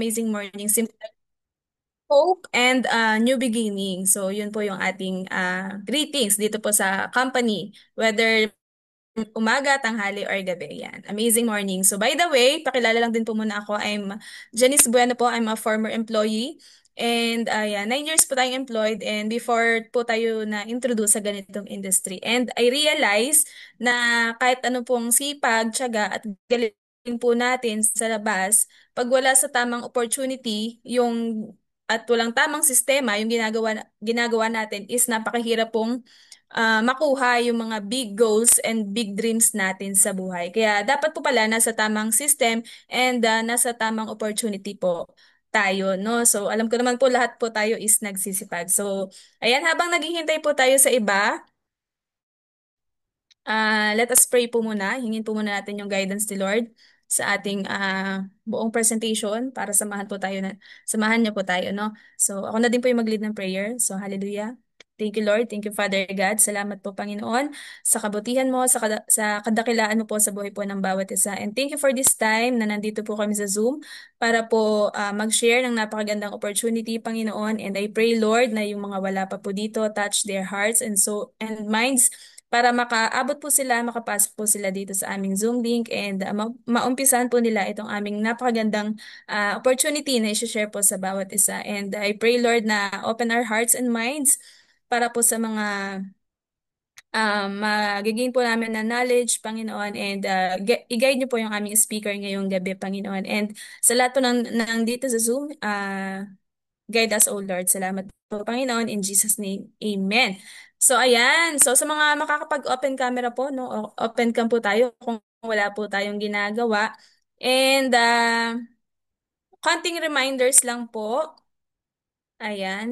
amazing morning. Simple hope and new beginning. So, yun po yung ating greetings dito po sa company. Whether umaga, tanghali, or gabi. Yan. Amazing morning. So, by the way, pakilala lang din po muna ako. I'm Janice Bueno po. I'm a former employee. And yeah, 9 years po tayong employed and before po tayo na-introduce sa ganitong industry. And I realize na kahit ano pong sipag, tiyaga at galing po natin sa labas, pag wala sa tamang opportunity, yung at walang tamang sistema, yung ginagawa natin is napakahirap pong makuha yung mga big goals and big dreams natin sa buhay. Kaya dapat po pala nasa tamang system and nasa tamang opportunity po tayo, no? So, alam ko naman po lahat po tayo is nagsisipag. So, ayan, habang naghihintay po tayo sa iba, let us pray po muna. Hingin po muna natin yung guidance ni Lord sa ating buong presentation para samahan niyo po tayo, no? So, ako na din po yung mag-lead ng prayer. So, hallelujah. Thank you, Lord. Thank you, Father God. Salamat po, Panginoon, sa kabutihan mo, sa kadakilaan mo po sa buhay po ng bawat isa. And thank you for this time na nandito po kami sa Zoom para po mag-share ng napakagandang opportunity, Panginoon. And I pray, Lord, na yung mga wala pa po dito, touch their hearts and minds para makaabot po sila, makapasok po sila dito sa aming Zoom link and maumpisan po nila itong aming napakagandang opportunity na i-share po sa bawat isa. And I pray, Lord, na open our hearts and minds para po sa mga magiging po namin na knowledge, Panginoon, and i-guide niyo po yung aming speaker ngayong gabi, Panginoon. And sa lahat po ng dito sa Zoom, guide us, O Lord. Salamat po, Panginoon. In Jesus' name, Amen. So, ayan. So, sa mga makakapag-open camera po, no? Open cam po tayo kung wala po tayong ginagawa. And, konting reminders lang po. Ayan.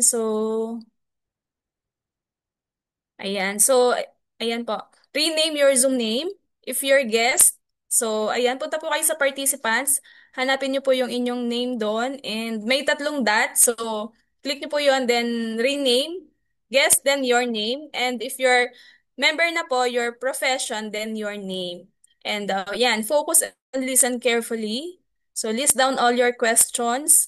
Ayan po. Rename your Zoom name if you're guest. So, ayan, punta po kayo sa participants. Hanapin niyo po yung inyong name doon and may tatlong dot. So, click niyo po yun, then rename, guest, then your name. And if you're member na po, your profession, then your name. And yan, focus and listen carefully. So, list down all your questions.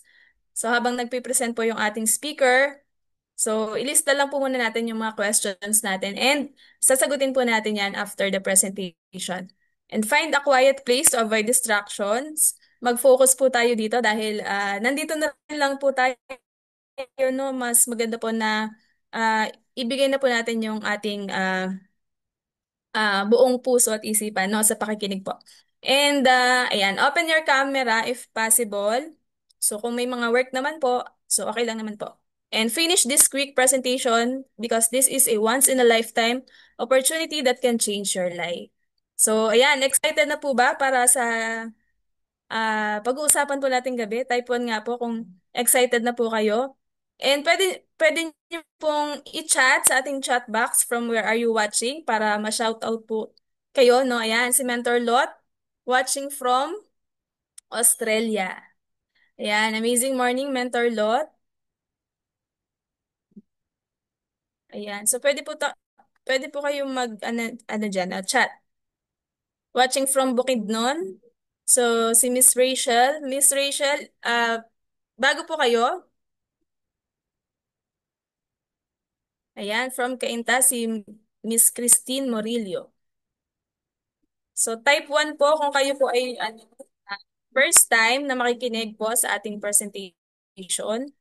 So, habang nagpipresent po yung ating speaker, so, ilista lang po muna natin yung mga questions natin and sasagutin po natin yan after the presentation. And find a quiet place to avoid distractions. Mag-focus po tayo dito dahil nandito na rin lang po tayo, no? Mas maganda po na ah, ibigay na po natin yung ating buong puso at isipan, no, sa pakikinig po. And ayan, open your camera if possible. So kung may mga work naman po, so okay lang naman po. And finish this quick presentation because this is a once in a lifetime opportunity that can change your life. So ayan, excited na po ba para sa pag-uusapan po natin gabi? Type 1 nga po kung excited na po kayo. And pwede niyo pong i-chat sa ating chat box from where are you watching para ma-shoutout po kayo, no? Ayan, si Mentor Lot watching from Australia. Ayan, amazing morning, Mentor Lot. Ayan, so pwede po kayong ano dyan, chat. Watching from Bukidnon. So, si Miss Rachel. Miss Rachel, bago po kayo, ayan, from Cainta, si Miss Christine Morillo. So, type 1 po kung kayo po ay first time na makikinig po sa ating presentation.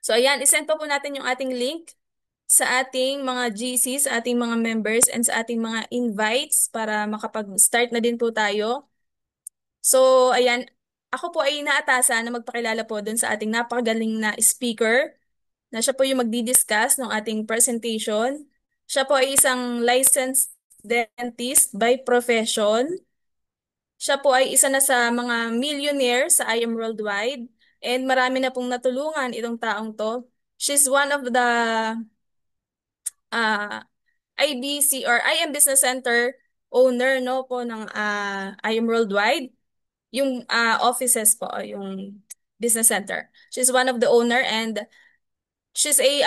So, ayan, isend po natin yung ating link sa ating mga GC, sa ating mga members, and sa ating mga invites para makapag-start na din po tayo. So, ayan, ako po ay inaatasan na magpakilala po dun sa ating napakagaling na speaker na siya po yung magdi-discuss ng ating presentation. Siya po ay isang licensed dentist by profession. Siya po ay isa na sa mga millionaire sa I Am Worldwide and marami na pong natulungan itong taong to. She's one of the uh, IBC or I Am Business Center owner, no, po ng I Am Worldwide. Yung offices po, yung business center. She's one of the owner and she's a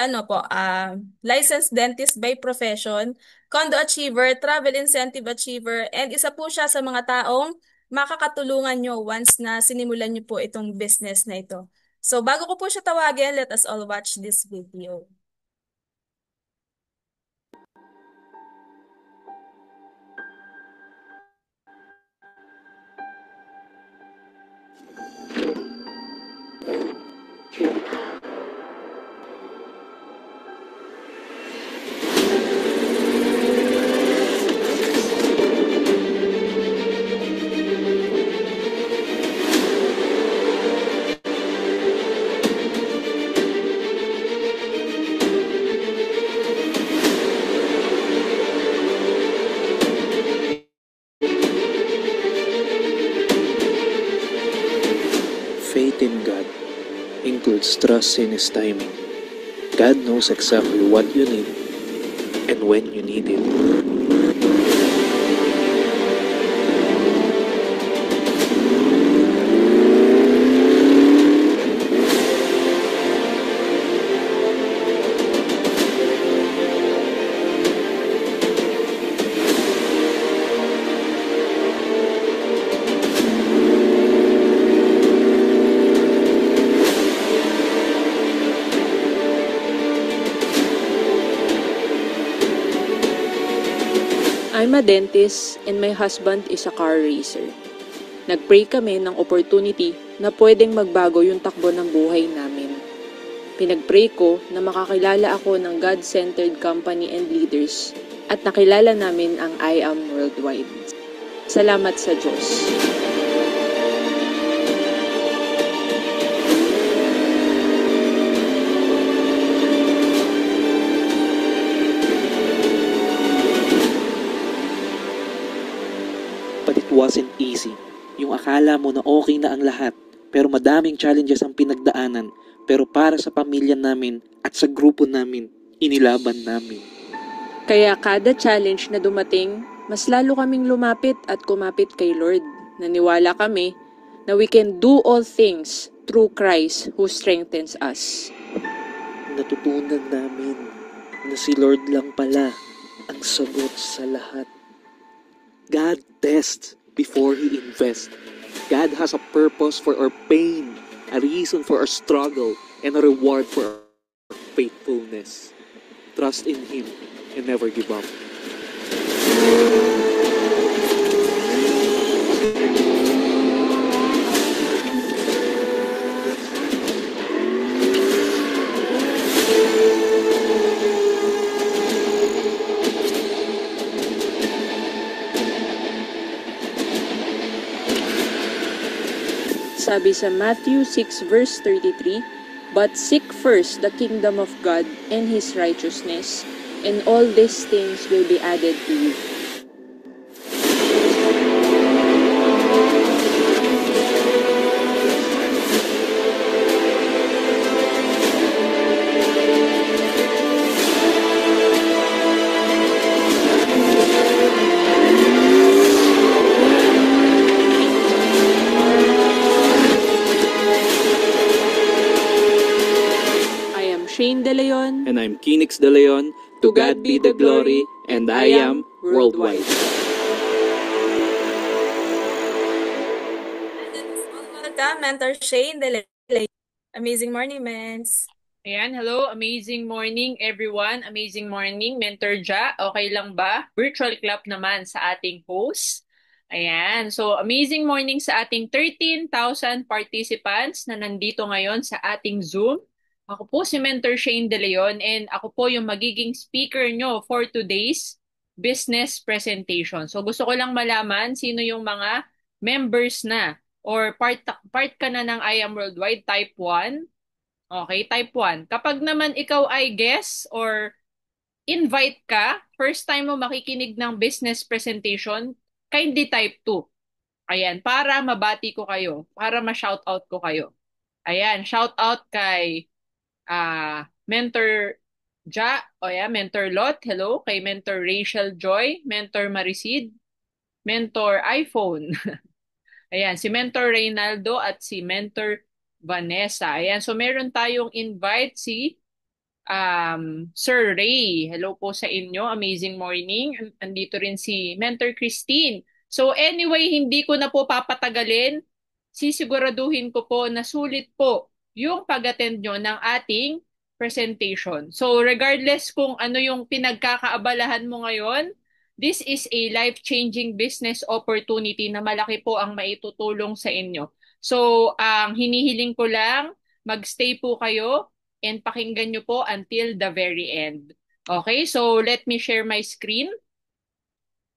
licensed dentist by profession, condo achiever, travel incentive achiever, and isa po siya sa mga taong makakatulungan nyo once na sinimulan nyo po itong business na ito. So bago ko po siya tawagin, let us all watch this video. Faith in God includes trust in His timing. God knows exactly what you need and when you need it. I'm a dentist and my husband is a car racer. Nagpray kami ng opportunity na pwedeng magbago yung takbo ng buhay namin. Pinagpray ko na makakilala ako ng God-centered company and leaders at nakilala namin ang I Am Worldwide. Salamat sa Diyos. But it wasn't easy. Yung akala mo na okay na ang lahat, pero madaming challenges ang pinagdaanan. Pero para sa pamilya namin at sa grupo namin, inilaban namin. Kaya kada challenge na dumating, mas lalo kaming lumapit at kumapit kay Lord. Naniwala kami na we can do all things through Christ who strengthens us. Natutunan namin na si Lord lang pala ang sagot sa lahat. God tests before He invests. God has a purpose for our pain, a reason for our struggle, and a reward for our faithfulness. Trust in Him and never give up. Sabi sa Matthew 6 verse 33, "But seek first the kingdom of God and His righteousness, and all these things will be added to you." I am Shane De Leon. And I'm Kinix De Leon. To God be the glory, and I am worldwide. Welcome, Mentor Shane De Leon. Amazing morning, Mens. Ayan, hello, amazing morning everyone. Amazing morning, Mentor Ja. Okay lang ba? Virtual clap naman sa ating host. Ayan, so amazing morning sa ating 13,000 participants na nandito ngayon sa ating Zoom. Ako po si Mentor Shane De Leon and ako po yung magiging speaker nyo for today's business presentation. So gusto ko lang malaman sino yung mga members na or part ka na ng I Am Worldwide Type 1. Okay, type 1. Kapag naman ikaw ay guest or invite ka, first time mo makikinig ng business presentation, kindly type 2. Ayan, para mabati ko kayo, para ma-shoutout ko kayo. Ayan, shoutout kay Mentor Ja, o yeah, Mentor Lot, hello, kay Mentor Rachel Joy, Mentor Marisid, Mentor iPhone. Ayan, si Mentor Reynaldo at si Mentor Vanessa. Ayan, so meron tayong invite si Sir Ray. Hello po sa inyo. Amazing morning. Andito rin si Mentor Christine. So anyway, hindi ko na po papatagalin. Sisiguraduhin ko po na sulit po yung pag-attend nyo ng ating presentation. So regardless kung ano yung pinagkakaabalahan mo ngayon, this is a life-changing business opportunity na malaki po ang maitutulong sa inyo. So ang hinihiling ko lang, magstay po kayo and pakinggan nyo po until the very end. Okay, so let me share my screen.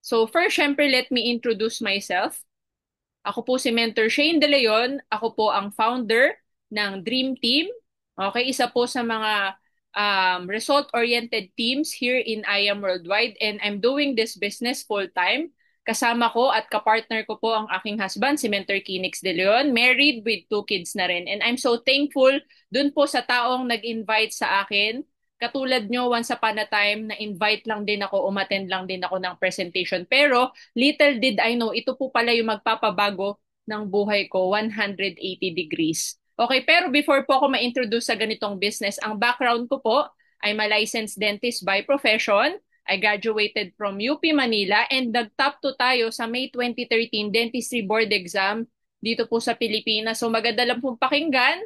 So first, syempre, let me introduce myself. Ako po si Mentor Shane De Leon. Ako po ang founder ng Dream Team. Okay, isa po sa mga result-oriented teams here in IAM Worldwide, and I'm doing this business full-time. Kasama ko at kapartner ko po ang aking husband, si Mentor Kinix De Leon, married with 2 kids na rin. And I'm so thankful dun po sa taong nag-invite sa akin. Katulad nyo, once upon a time, na-invite lang din ako, umattend lang din ako ng presentation. Pero little did I know, ito po pala yung magpapabago ng buhay ko, 180 degrees. Okay, pero before po ako ma-introduce sa ganitong business, ang background ko po, I'm a licensed dentist by profession. I graduated from UP Manila and nag-top 2 tayo sa May 2013 Dentistry Board Exam dito po sa Pilipinas. So maganda lang pong pakinggan,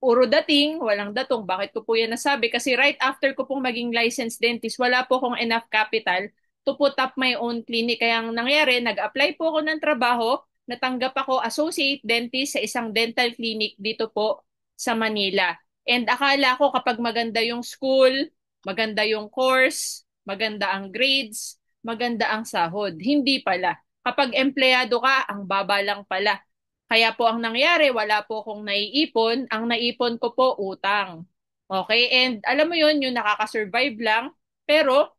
puro dating, walang datong. Bakit ko po yan nasabi? Kasi right after ko pong maging licensed dentist, wala po akong enough capital to put up my own clinic. Kaya ang nangyari, nag-apply po ako ng trabaho, natanggap ako associate dentist sa isang dental clinic dito po sa Manila. And akala ko kapag maganda yung school, maganda yung course, maganda ang grades, maganda ang sahod. Hindi pala. Kapag empleyado ka, ang baba lang pala. Kaya po ang nangyari, wala po akong naiipon. Ang naipon ko po, utang. Okay? And alam mo yun, yung nakaka-survive lang. Pero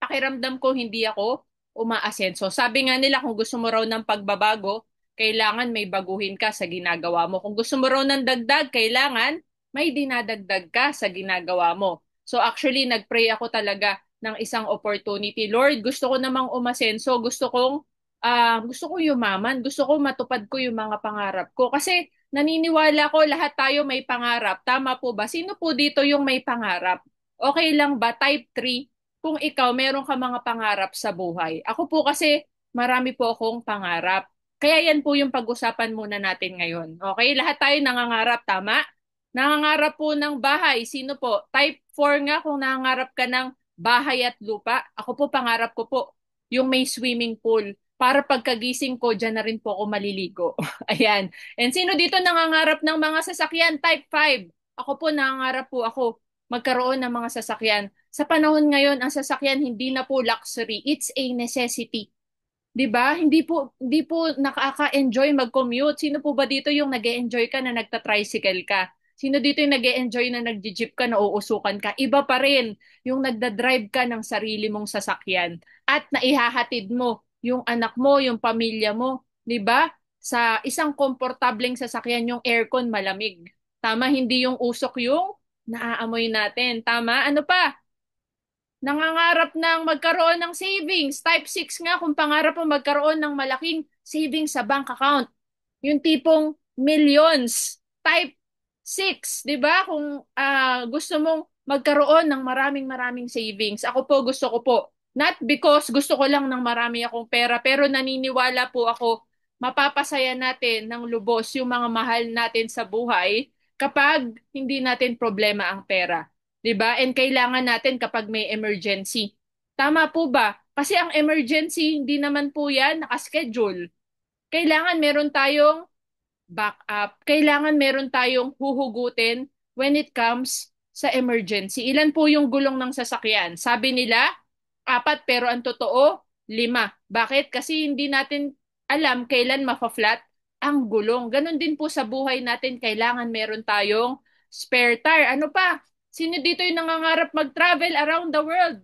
pakiramdam ko hindi ako umaasenso. Sabi nga nila, kung gusto mo raw ng pagbabago, kailangan may baguhin ka sa ginagawa mo. Kung gusto mo raw ng dagdag, kailangan may dinadagdag ka sa ginagawa mo. So actually, nagpray ako talaga ng isang opportunity. Lord, gusto ko namang umasenso. Gusto ko yumaman. Gusto ko matupad ko yung mga pangarap ko. Kasi naniniwala ko lahat tayo may pangarap. Tama po ba? Sino po dito yung may pangarap? Okay lang ba? Type 3 kung ikaw meron ka mga pangarap sa buhay. Ako po kasi marami po akong pangarap. Kaya yan po yung pag-usapan muna natin ngayon. Okay? Lahat tayo nangangarap, tama? Nangangarap po ng bahay. Sino po? Type 4 nga kung nangangarap ka ng bahay at lupa. Ako po, pangarap ko po yung may swimming pool. Para pagkagising ko, dyan na rin po ako maliligo. Ayan. And sino dito nangangarap ng mga sasakyan? Type 5. Ako po, nangangarap po ako magkaroon ng mga sasakyan. Sa panahon ngayon, ang sasakyan hindi na po luxury, it's a necessity. 'Di ba? Hindi po nakaka-enjoy mag-commute. Sino po ba dito yung nag-e-enjoy ka na nagta-tricycle ka? Sino dito yung nag-e-enjoy na nagji-jeep ka na uusukan ka? Iba pa rin yung nagda-drive ka ng sarili mong sasakyan at naihahatid mo yung anak mo, yung pamilya mo, 'di ba? Sa isang komportableng sasakyan, yung aircon malamig. Tama, hindi yung usok yung naaamoy natin. Tama? Ano pa? Nangangarap ng magkaroon ng savings. Type 6 nga kung pangarap mo magkaroon ng malaking savings sa bank account. Yung tipong millions. Type 6, 'di ba? Kung gusto mong magkaroon ng maraming savings. Ako po gusto ko po. Not because gusto ko lang ng marami akong pera, pero naniniwala po ako mapapasaya natin ng lubos yung mga mahal natin sa buhay kapag hindi natin problema ang pera. 'Di ba? And kailangan natin kapag may emergency. Tama po ba? Kasi ang emergency, hindi naman po yan nakaschedule. Kailangan meron tayong backup. Kailangan meron tayong huhugutin when it comes sa emergency. Ilan po yung gulong ng sasakyan? Sabi nila, 4, pero ang totoo, 5. Bakit? Kasi hindi natin alam kailan mafa-flat ang gulong. Ganon din po sa buhay natin, kailangan meron tayong spare tire. Ano pa? Sino dito yung nangangarap mag-travel around the world?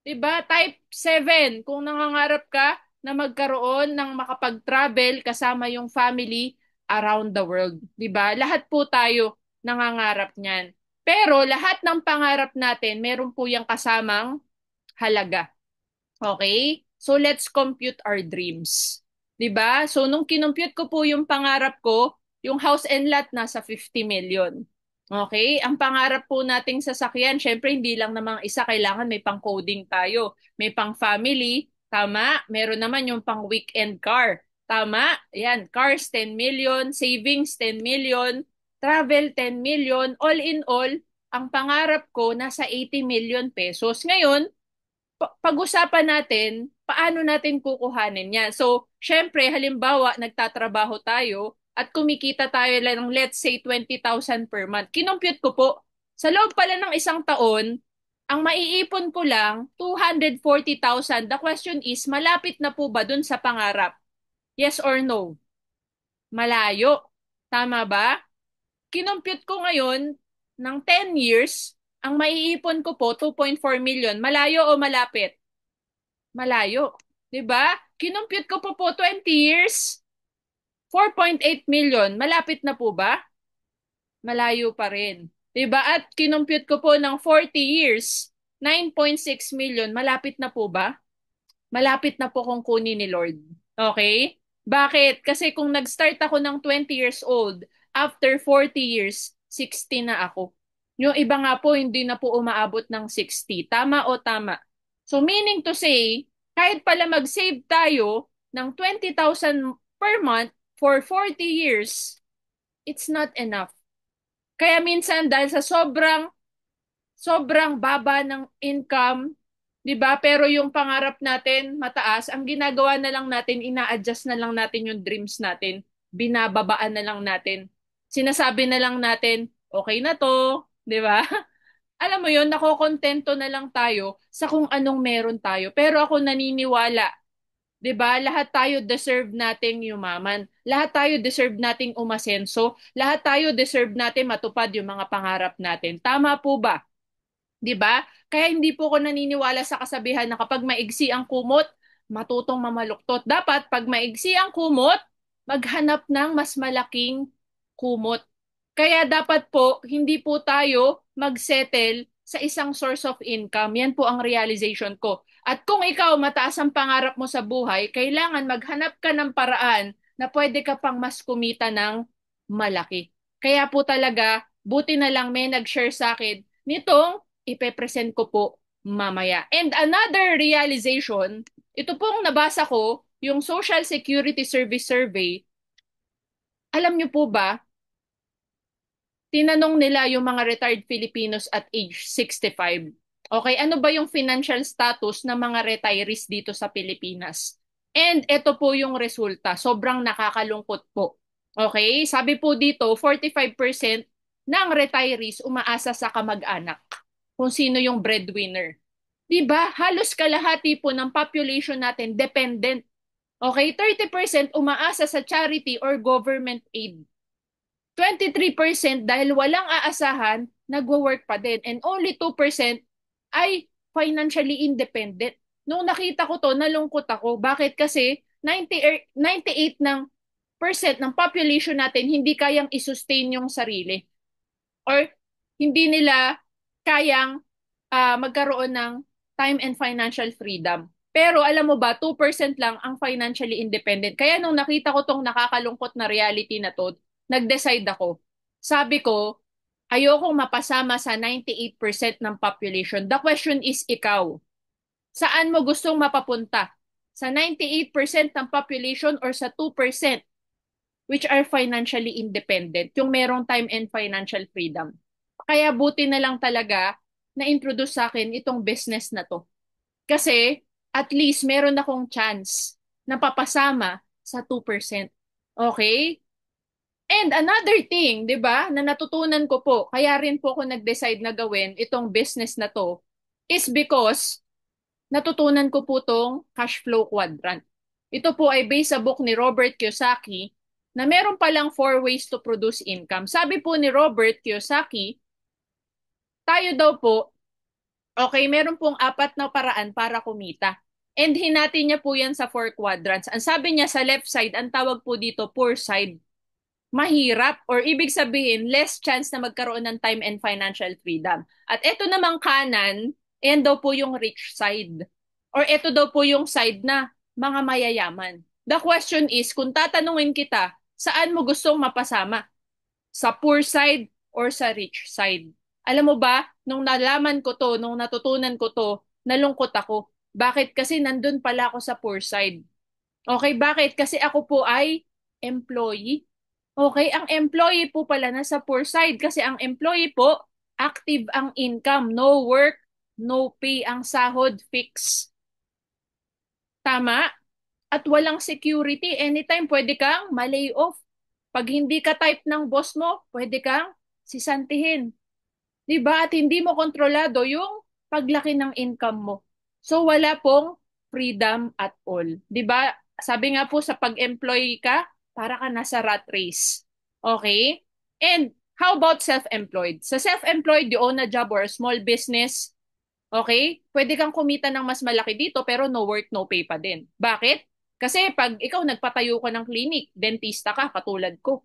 'Di ba? Type 7, kung nangangarap ka na magkaroon ng makapag-travel kasama yung family around the world, 'di ba? Lahat po tayo nangangarap niyan. Pero lahat ng pangarap natin, meron po yung kasamang halaga. Okay? So let's compute our dreams. 'Di ba? So nung kinompute ko po yung pangarap ko, yung house and lot nasa 50 million. Okay? Ang pangarap po nating sasakyan, syempre hindi lang namang isa, kailangan may pang-coding tayo, may pang-family, Tama. Meron naman yung pang weekend car. Tama. Yan. Cars, 10 million. Savings, 10 million. Travel, 10 million. All in all, ang pangarap ko nasa 80 million pesos. Ngayon, pag-usapan natin, paano natin kukuhanin yan. So, syempre, halimbawa, nagtatrabaho tayo at kumikita tayo lang ng let's say 20,000 per month. Kinompute ko po, sa loob pala ng isang taon, ang maiipon ko lang 240,000. The question is, malapit na po ba dun sa pangarap? Yes or no? Malayo. Tama ba? Kinompute ko ngayon ng 10 years, ang maiipon ko po 2.4 million. Malayo o malapit? Malayo. 'Di ba? Kinompute ko po 20 years, 4.8 million. Malapit na po ba? Malayo pa rin. 'Di ba? At kinompute ko po ng 40 years, 9.6 million. Malapit na po ba? Malapit na po kung kunin ni Lord. Okay? Bakit? Kasi kung nag-start ako ng 20 years old, after 40 years, 60 na ako. Yung iba nga po, hindi na po umaabot ng 60. Tama o tama? So meaning to say, kahit pala mag-save tayo ng 20,000 per month for 40 years, it's not enough. Kaya minsan dahil sa sobrang baba ng income, 'di ba? Pero yung pangarap natin mataas, ang ginagawa na lang natin, ina-adjust na lang natin yung dreams natin. Binababaan na lang natin. Sinasabi na lang natin, okay na 'to, 'di ba? Alam mo yun, nakokontento na lang tayo sa kung anong meron tayo. Pero ako naniniwala, 'di ba? Lahat tayo deserve nating yumaman. Lahat tayo deserve nating umasenso. Lahat tayo deserve natin matupad yung mga pangarap natin. Tama po ba? 'Di ba? Kaya hindi po ako naniniwala sa kasabihan na kapag maigsi ang kumot, matutong mamaluktot. Dapat pag maigsi ang kumot, maghanap ng mas malaking kumot. Kaya dapat po hindi po tayo magsettle sa isang source of income. Yan po ang realization ko. At kung ikaw mataas ang pangarap mo sa buhay, kailangan maghanap ka ng paraan na pwede ka pang mas kumita ng malaki. Kaya po talaga, buti na lang may nag-share sa akin nitong ipe-present ko po mamaya. And another realization, ito pong nabasa ko, yung Social Security Service Survey. Alam niyo po ba, tinanong nila yung mga retired Filipinos at age 65. Okay, ano ba yung financial status ng mga retirees dito sa Pilipinas? And ito po yung resulta. Sobrang nakakalungkot po. Okay, sabi po dito, 45% ng retirees umaasa sa kamag-anak kung sino yung breadwinner. 'Di ba? Halos kalahati po ng population natin dependent. Okay, 30% umaasa sa charity or government aid. 23% dahil walang aasahan, nagwo-work pa din. And only 2% ay financially independent. Nung nakita ko to, nalungkot ako. Bakit? Kasi 98 ng percent ng population natin hindi kayang i-sustain yung sarili. Or hindi nila kayang magkaroon ng time and financial freedom. Pero alam mo ba, 2% lang ang financially independent. Kaya nung nakita ko tong nakakalungkot na reality na to, nag-decide ako. Sabi ko, ayokong mapasama sa 98% ng population. The question is ikaw. Saan mo gustong mapapunta? Sa 98% ng population or sa 2% which are financially independent, yung merong time and financial freedom. Kaya buti na lang talaga na-introduce sa akin itong business na to. Kasi at least meron akong chance na papasama sa 2%. Okay? And another thing, 'di ba, na natutunan ko po, kaya rin po ako nag-decide na gawin itong business na to is because natutunan ko po tong cash flow quadrant. Ito po ay based sa book ni Robert Kiyosaki na meron palang 4 ways to produce income. Sabi po ni Robert Kiyosaki, tayo daw po, okay, meron pong 4 na paraan para kumita. And hinati niya po yan sa 4 quadrants. Ang sabi niya sa left side, ang tawag po dito poor side. Mahirap or ibig sabihin less chance na magkaroon ng time and financial freedom. At ito namang kanan, yan daw po yung rich side. Or ito daw po yung side na mga mayayaman. The question is, kung tatanungin kita, saan mo gustong mapasama? Sa poor side or sa rich side? Alam mo ba, nung nalaman ko to, nung natutunan ko to, nalungkot ako. Bakit? Kasi nandun pala ako sa poor side. Okay, bakit? Kasi ako po ay employee. Okay, ang employee po pala nasa poor side kasi ang employee po, active ang income, no work, no pay, ang sahod fix. Tama? At walang security. Anytime pwede kang ma-lay off. Pag hindi ka type ng boss mo, pwede kang sisantihin. 'Di ba? At hindi mo kontrolado yung paglaki ng income mo. So wala pong freedom at all. 'Di ba? Sabi nga po sa pag-employee ka, para ka nasa rat race. Okay? And how about self-employed? Sa self-employed, you own a job or a small business, okay? Pwede kang kumita ng mas malaki dito pero no work, no pay pa din. Bakit? Kasi pag ikaw nagpatayo ka ng clinic, dentista ka, katulad ko,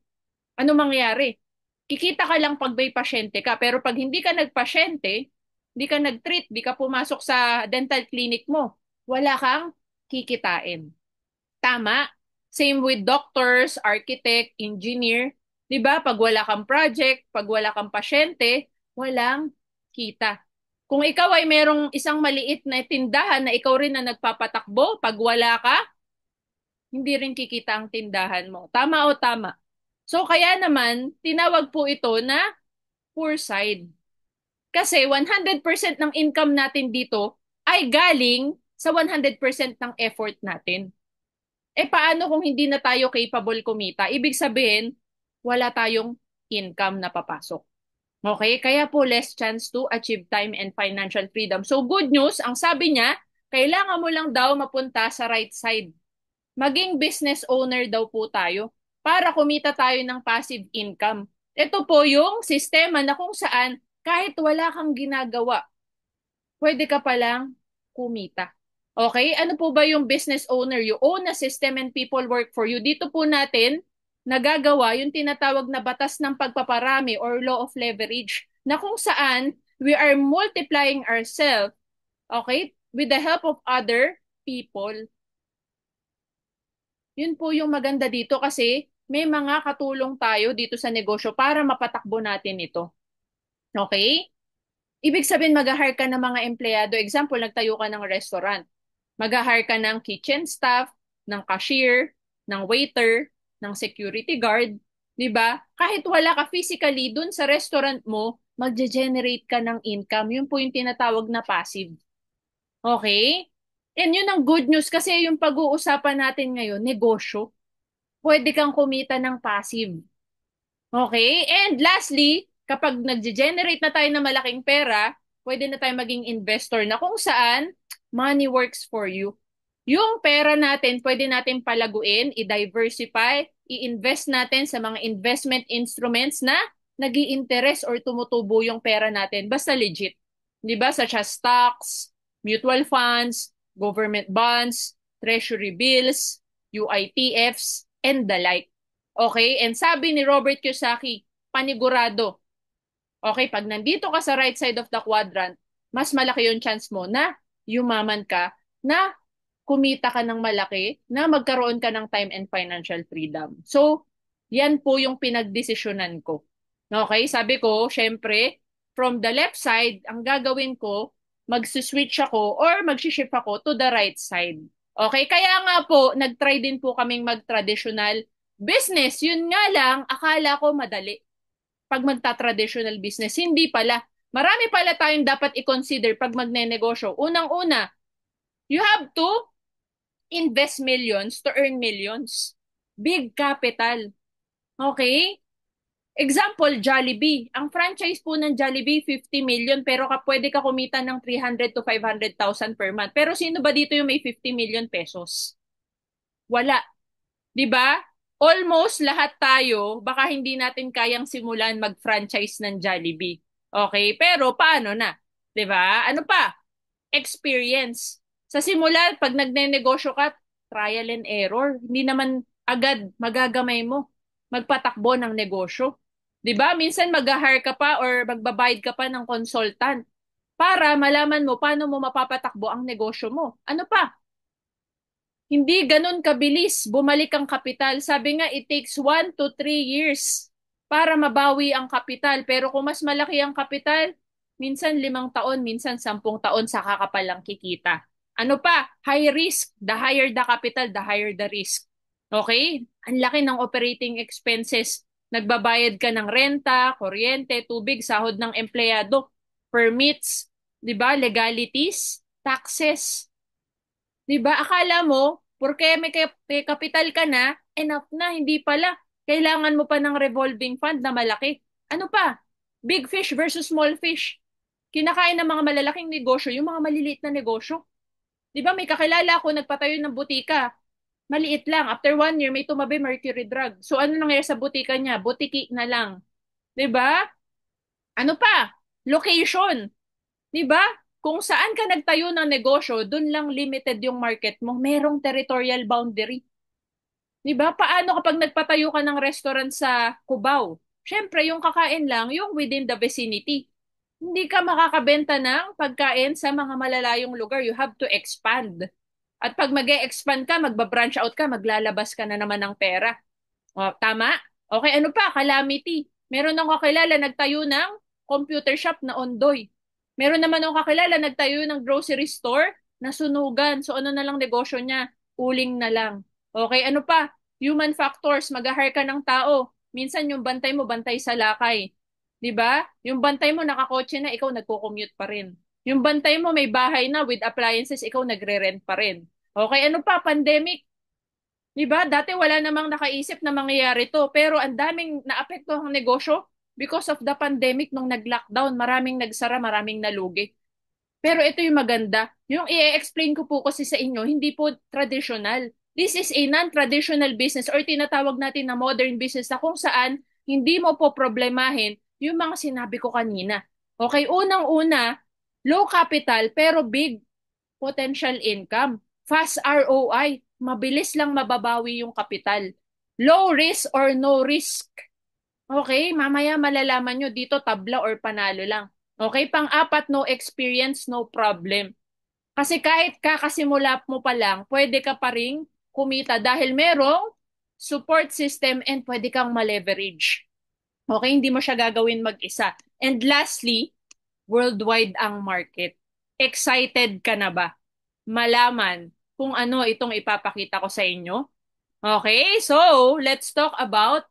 ano mangyayari? Kikita ka lang pag may pasyente ka, pero pag hindi ka nagpasyente, hindi ka nag-treat, hindi ka pumasok sa dental clinic mo, wala kang kikitain. Tama? Same with doctors, architect, engineer. 'Di ba? Pag wala kang project, pag wala kang pasyente, walang kita. Kung ikaw ay merong isang maliit na tindahan na ikaw rin na nagpapatakbo, pag wala ka, hindi rin kikita ang tindahan mo. Tama o tama? So kaya naman, tinawag po ito na poor side. Kasi 100% ng income natin dito ay galing sa 100% ng effort natin. Paano kung hindi na tayo capable kumita? Ibig sabihin, wala tayong income na papasok. Okay? Kaya po less chance to achieve time and financial freedom. So good news, ang sabi niya, kailangan mo lang daw mapunta sa right side. Maging business owner daw po tayo para kumita tayo ng passive income. Ito po yung sistema na kung saan kahit wala kang ginagawa, pwede ka palang kumita. Okay? Ano po ba yung business owner? You own a system and people work for you. Dito po natin nagagawa yung tinatawag na batas ng pagpaparami or law of leverage na kung saan we are multiplying ourselves, okay, with the help of other people. Yun po yung maganda dito kasi may mga katulong tayo dito sa negosyo para mapatakbo natin ito. Okay? Ibig sabihin mag-hire ka ng mga empleyado. Example, nagtayo ka ng restaurant. Mag-hire ka ng kitchen staff, ng cashier, ng waiter, ng security guard. 'Di ba? Kahit wala ka physically dun sa restaurant mo, magge-generate ka ng income. Yun po yung tinatawag na passive. Okay? And yun ang good news kasi yung pag-uusapan natin ngayon, negosyo. Pwede kang kumita ng passive. Okay? And lastly, kapag nag-generate na tayo ng malaking pera, pwede na tayo maging investor na kung saan money works for you. Yung pera natin, pwede natin palaguin, i-diversify, i-invest natin sa mga investment instruments na nag-i-interest or tumutubo yung pera natin. Basta legit. Di ba? Such as stocks, mutual funds, government bonds, treasury bills, UITFs, and the like. Okay? And sabi ni Robert Kiyosaki, panigurado. Okay, pag nandito ka sa right side of the quadrant, mas malaki yung chance mo na yumaman ka, na kumita ka ng malaki, na magkaroon ka ng time and financial freedom. So, yan po yung pinagdesisyonan ko. Okay, sabi ko, syempre, from the left side, ang gagawin ko, magsuswitch ako or magsishift ako to the right side. Okay, kaya nga po, nagtry din po kaming mag-traditional business. Yun nga lang, akala ko madali pag magta-traditional business. Hindi pala. Marami pala tayong dapat i-consider pag magne-negosyo. Unang-una, you have to invest millions to earn millions. Big capital. Okay? Example, Jollibee. Ang franchise po ng Jollibee, 50 million, pero pwede ka kumita ng 300 to 500,000 per month. Pero sino ba dito yung may 50 million pesos? Wala. 'Di ba? Almost lahat tayo, baka hindi natin kayang simulan mag-franchise ng Jollibee. Okay? Pero paano na? 'Di ba? Ano pa? Experience. Sa simula, pag nagne-negosyo ka, trial and error. Hindi naman agad magagamay mo magpatakbo ng negosyo. 'Di ba? Minsan mag-hire ka pa or magbabayad ka pa ng consultant para malaman mo paano mo mapapatakbo ang negosyo mo. Ano pa? Hindi ganun kabilis bumalik ang kapital. Sabi nga, it takes 1 to 3 years para mabawi ang kapital. Pero kung mas malaki ang kapital, minsan 5 taon, minsan 10 taon sa kakapalang kikita. Ano pa? High risk. The higher the capital, the higher the risk. Okay? Ang laki ng operating expenses. Nagbabayad ka ng renta, kuryente, tubig, sahod ng empleyado, permits, 'di ba? Legalities, taxes. 'Di ba? Akala mo, porque may kapital ka na, enough na, hindi pala. Kailangan mo pa ng revolving fund na malaki. Ano pa? Big fish versus small fish. Kinakain ng mga malalaking negosyo, yung mga maliliit na negosyo. 'Di ba may kakilala ako nagpatayo ng butika. Maliit lang. After 1 year, may tumabi mercury drug. So ano nangyayari sa butika niya? Butiki na lang. 'Di ba? Ano pa? Location. 'Di ba? Kung saan ka nagtayo ng negosyo, dun lang limited yung market mo. Merong territorial boundary. 'Di ba? Paano kapag nagpatayo ka ng restaurant sa Cubao? Siyempre, yung kakain lang, yung within the vicinity. Hindi ka makakabenta ng pagkain sa mga malalayong lugar. You have to expand. At pag mag expand ka, magba-branch out ka, maglalabas ka na naman ng pera. O, tama? Okay, ano pa? Calamity. Meron akong kakilala nagtayo ng computer shop na Ondoy. Meron naman akong kakilala nagtayo ng grocery store na Sunugan. So ano na lang negosyo niya? Uling na lang. Okay, ano pa? Human factors. Mag-hire ka ng tao. Minsan yung bantay mo, bantay sa lakay. 'Di ba? Yung bantay mo nakakotse na, ikaw nagko-commute pa rin. Yung bantay mo may bahay na with appliances, ikaw nagre-rent pa rin. Okay, ano pa? Pandemic. 'Di ba? Dati wala namang nakaisip na mangyayari to, pero ang daming naapektuhang negosyo because of the pandemic nung nag-lockdown, maraming nagsara, maraming nalugi. Pero ito yung maganda. Yung i-explain ko po kasi sa inyo, hindi po traditional. This is a non-traditional business or tinatawag natin na modern business na kung saan hindi mo po problemahin yung mga sinabi ko kanina. Okay, unang-una, low capital pero big potential income. Fast ROI, mabilis lang mababawi yung kapital. Low risk or no risk. Okay, mamaya malalaman nyo dito tabla or panalo lang. Okay, pang-apat, no experience, no problem. Kasi kahit kakasimula mo pa lang, pwede ka pa ring kumita dahil merong support system and pwede kang ma-leverage. Okay, hindi mo siya gagawin mag-isa. And lastly, worldwide ang market. Excited ka na ba malaman kung ano itong ipapakita ko sa inyo? Okay, so let's talk about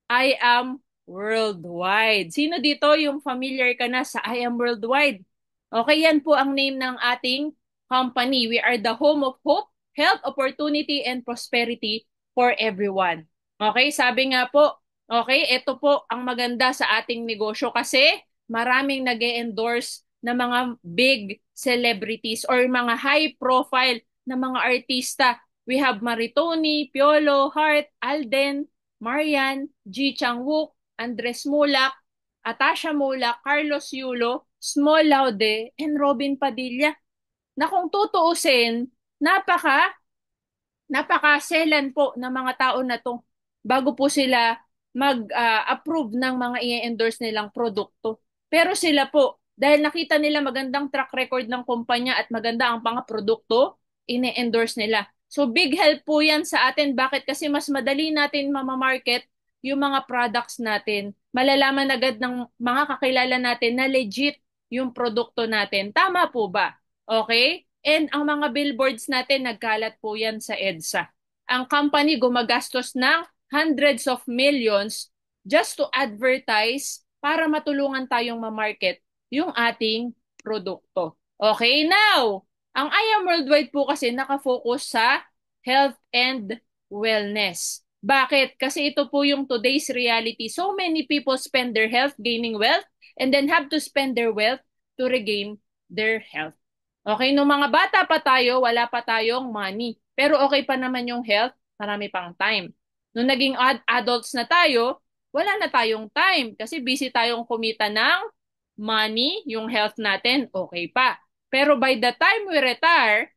I Am Worldwide. Sino dito yung familiar ka na sa I Am Worldwide? Okay, yan po ang name ng ating company. We are the home of hope, health, opportunity, and prosperity for everyone. Okay, sabi nga po, okay, ito po ang maganda sa ating negosyo kasi maraming nag-endorse na mga big celebrities or mga high profile na mga artista. We have Maritoni, Piolo, Hart, Alden, Marian, Ji Chang-wook, Andres Mulak, Atasha Mulak, Carlos Yulo, Small Laude, and Robin Padilla. Na kung tutuusin, napaka-selan po ng mga tao na to bago po sila mag-approve ng mga i-endorse nilang produkto. Pero sila po, dahil nakita nila magandang track record ng kumpanya at maganda ang mga produkto, ini-endorse nila. So big help po yan sa atin. Bakit? Kasi mas madali natin mamamarket yung mga products natin. Malalaman agad ng mga kakilala natin na legit yung produkto natin. Tama po ba? Okay? And ang mga billboards natin, nagkalat po yan sa EDSA. Ang company gumagastos ng hundreds of millions just to advertise para matulungan tayong ma-market yung ating produkto. Okay, now, ang I Am Worldwide po kasi nakafocus sa health and wellness. Bakit? Kasi ito po yung today's reality. So many people spend their health gaining wealth and then have to spend their wealth to regain their health. Okay, nung mga bata pa tayo, wala pa tayong money. Pero okay pa naman yung health, marami pang time. Nung naging adults na tayo, wala na tayong time kasi busy tayong kumita ng money, yung health natin, okay pa. Pero by the time we retire,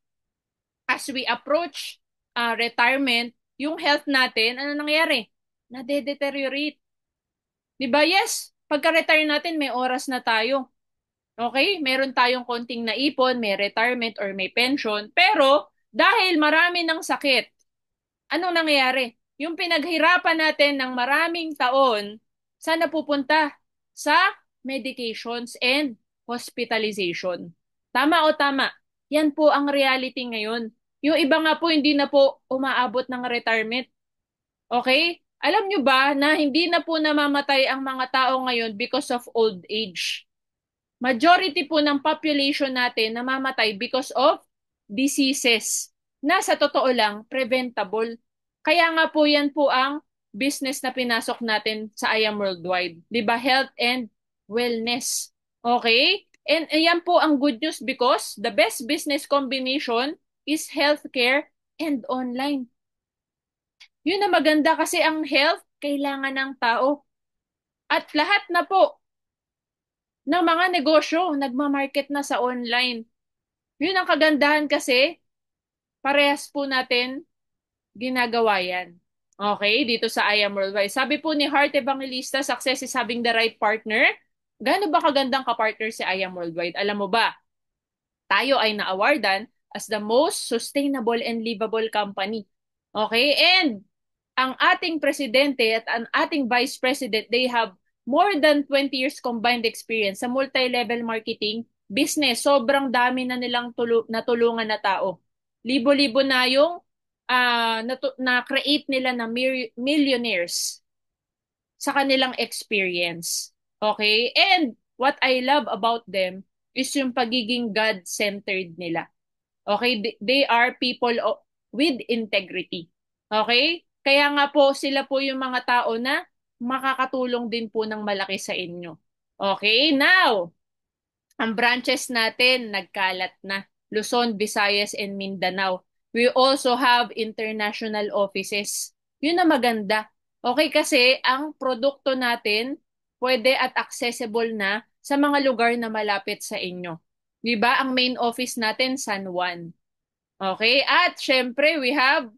as we approach retirement, yung health natin, ano nangyari? Nade-deteriorate. Diba? Yes, pagka-retire natin, may oras na tayo. Okay? Meron tayong konting naipon, may retirement or may pension. Pero dahil marami ng sakit, anong nangyayari? Yung pinaghirapan natin ng maraming taon, saan napupunta? Sa medications and hospitalization. Tama o tama? Yan po ang reality ngayon. Yung iba nga po hindi na po umaabot ng retirement. Okay? Alam nyo ba na hindi na po namamatay ang mga tao ngayon because of old age? Majority po ng population natin namamatay because of diseases na sa totoo lang preventable. Kaya nga po yan po ang business na pinasok natin sa I Am Worldwide. 'Di ba? Health and wellness. Okay? And yan po ang good news because the best business combination is healthcare and online. Yun na maganda kasi ang health kailangan ng tao. At lahat na po ng mga negosyo nagmamarket na sa online. Yun ang kagandahan kasi parehas po natin ginagawa yan. Okay, dito sa I Am Worldwide. Sabi po ni Heart Evangelista, success is having the right partner. Gaano ba kagandang kapartner si I Am Worldwide? Alam mo ba, tayo ay na-awardan as the most sustainable and livable company. Okay, and ang ating presidente at ang ating vice president, they have more than 20 years combined experience sa multi-level marketing business. Sobrang dami na nilang natulungan na tao. Libo-libo na yung na-create nila na millionaires sa kanilang experience. Okay? And what I love about them is yung pagiging God-centered nila. Okay? They are people with integrity. Okay? Kaya nga po sila po yung mga tao na makakatulong din po ng malaki sa inyo. Okay? Now, ang branches natin nagkalat na. Luzon, Visayas, and Mindanao. We also have international offices. Yun na maganda. Okay, kasi ang produkto natin pwede at accessible na sa mga lugar na malapit sa inyo. 'Di ba? Ang main office natin, San Juan. Okay? At syempre, we have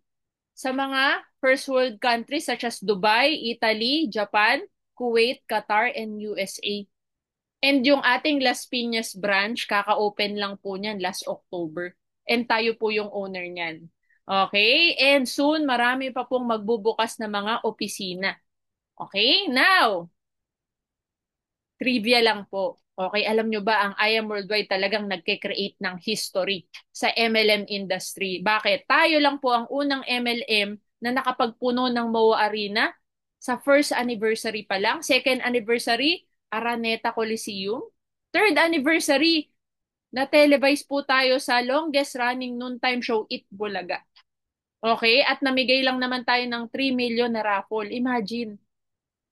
sa mga first world countries such as Dubai, Italy, Japan, Kuwait, Qatar, and USA. And yung ating Las Piñas branch, kaka-open lang po niyan last October. And tayo po yung owner niyan. Okay? And soon, marami pa pong magbubukas na mga opisina. Okay? Now, trivia lang po. Okay, alam nyo ba ang I Am Worldwide talagang nagke-create ng history sa MLM industry? Bakit? Tayo lang po ang unang MLM na nakapagpuno ng MOA Arena sa first anniversary pa lang. Second anniversary, Araneta Coliseum. Third anniversary, na-televise po tayo sa longest running noontime show, It Bulaga. Okay? At namigay lang naman tayo ng 3 million na raffle. Imagine.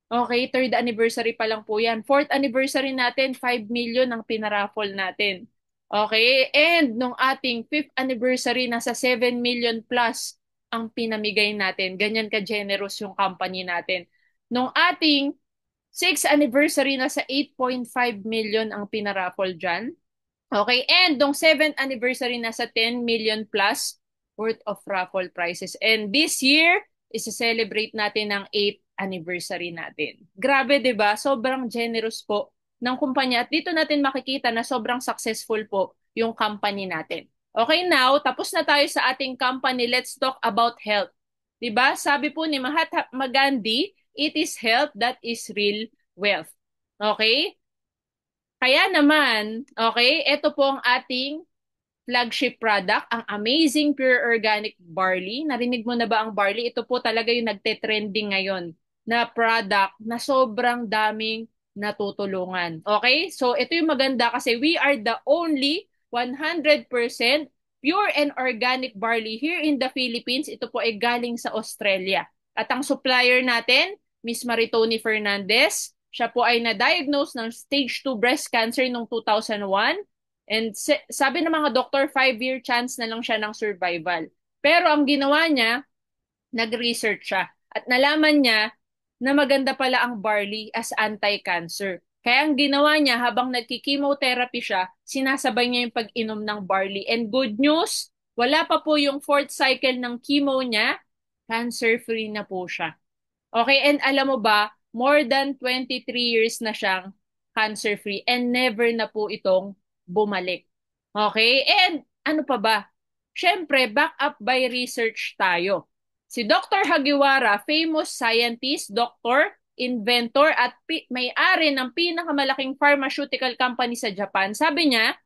Okay, third anniversary pa lang po yan. Fourth anniversary natin, 5 million ang pinaraffle natin. Okay, and nung ating fifth anniversary, nasa 7 million plus ang pinamigay natin. Ganyan ka-generous yung company natin. Nung ating sixth anniversary, nasa 8.5 million ang pinaraffle dyan. Okay, and nung seventh anniversary, nasa 10 million plus worth of raffle prizes. And this year, is-celebrate natin ang 8th anniversary natin. Grabe, 'di ba? Sobrang generous po ng kumpanya at dito natin makikita na sobrang successful po yung company natin. Okay, now tapos na tayo sa ating company. Let's talk about health. 'Di ba? Sabi po ni Mahatma Gandhi, it is health that is real wealth. Okay? Kaya naman, okay, ito po ang ating flagship product, ang Amazing Pure Organic Barley. Narinig mo na ba ang barley? Ito po talaga yung nagte-trending ngayon na product na sobrang daming natutulungan. Okay? So, ito yung maganda kasi we are the only 100% pure and organic barley here in the Philippines. Ito po ay galing sa Australia. At ang supplier natin, Miss Maritoni Fernandez, siya po ay na-diagnose ng stage 2 breast cancer noong 2001. And sabi ng mga doktor, 5-year chance na lang siya ng survival. Pero ang ginawa niya, nag-research siya. At nalaman niya na maganda pala ang barley as anti-cancer. Kaya ang ginawa niya, habang nagki-chemotherapy siya, sinasabay niya yung pag-inom ng barley. And good news, wala pa po yung fourth cycle ng chemo niya, cancer-free na po siya. Okay, and alam mo ba, more than 23 years na siyang cancer-free and never na po itong bumalik. Okay? And ano pa ba? Siyempre, back up by research tayo. Si Dr. Hagiwara, famous scientist, doctor, inventor, at may-ari ng pinakamalaking pharmaceutical company sa Japan, sabi niya,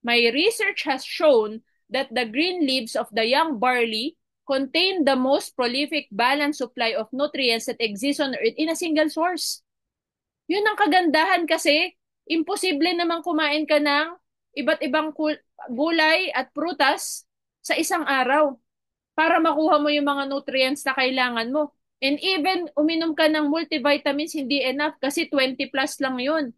my research has shown that the green leaves of the young barley contain the most prolific balanced supply of nutrients that exists on earth in a single source. Yun ang kagandahan kasi, imposible naman kumain ka ng iba't ibang gulay at prutas sa isang araw para makuha mo yung mga nutrients na kailangan mo. And even uminom ka ng multivitamins, hindi enough kasi 20 plus lang yun.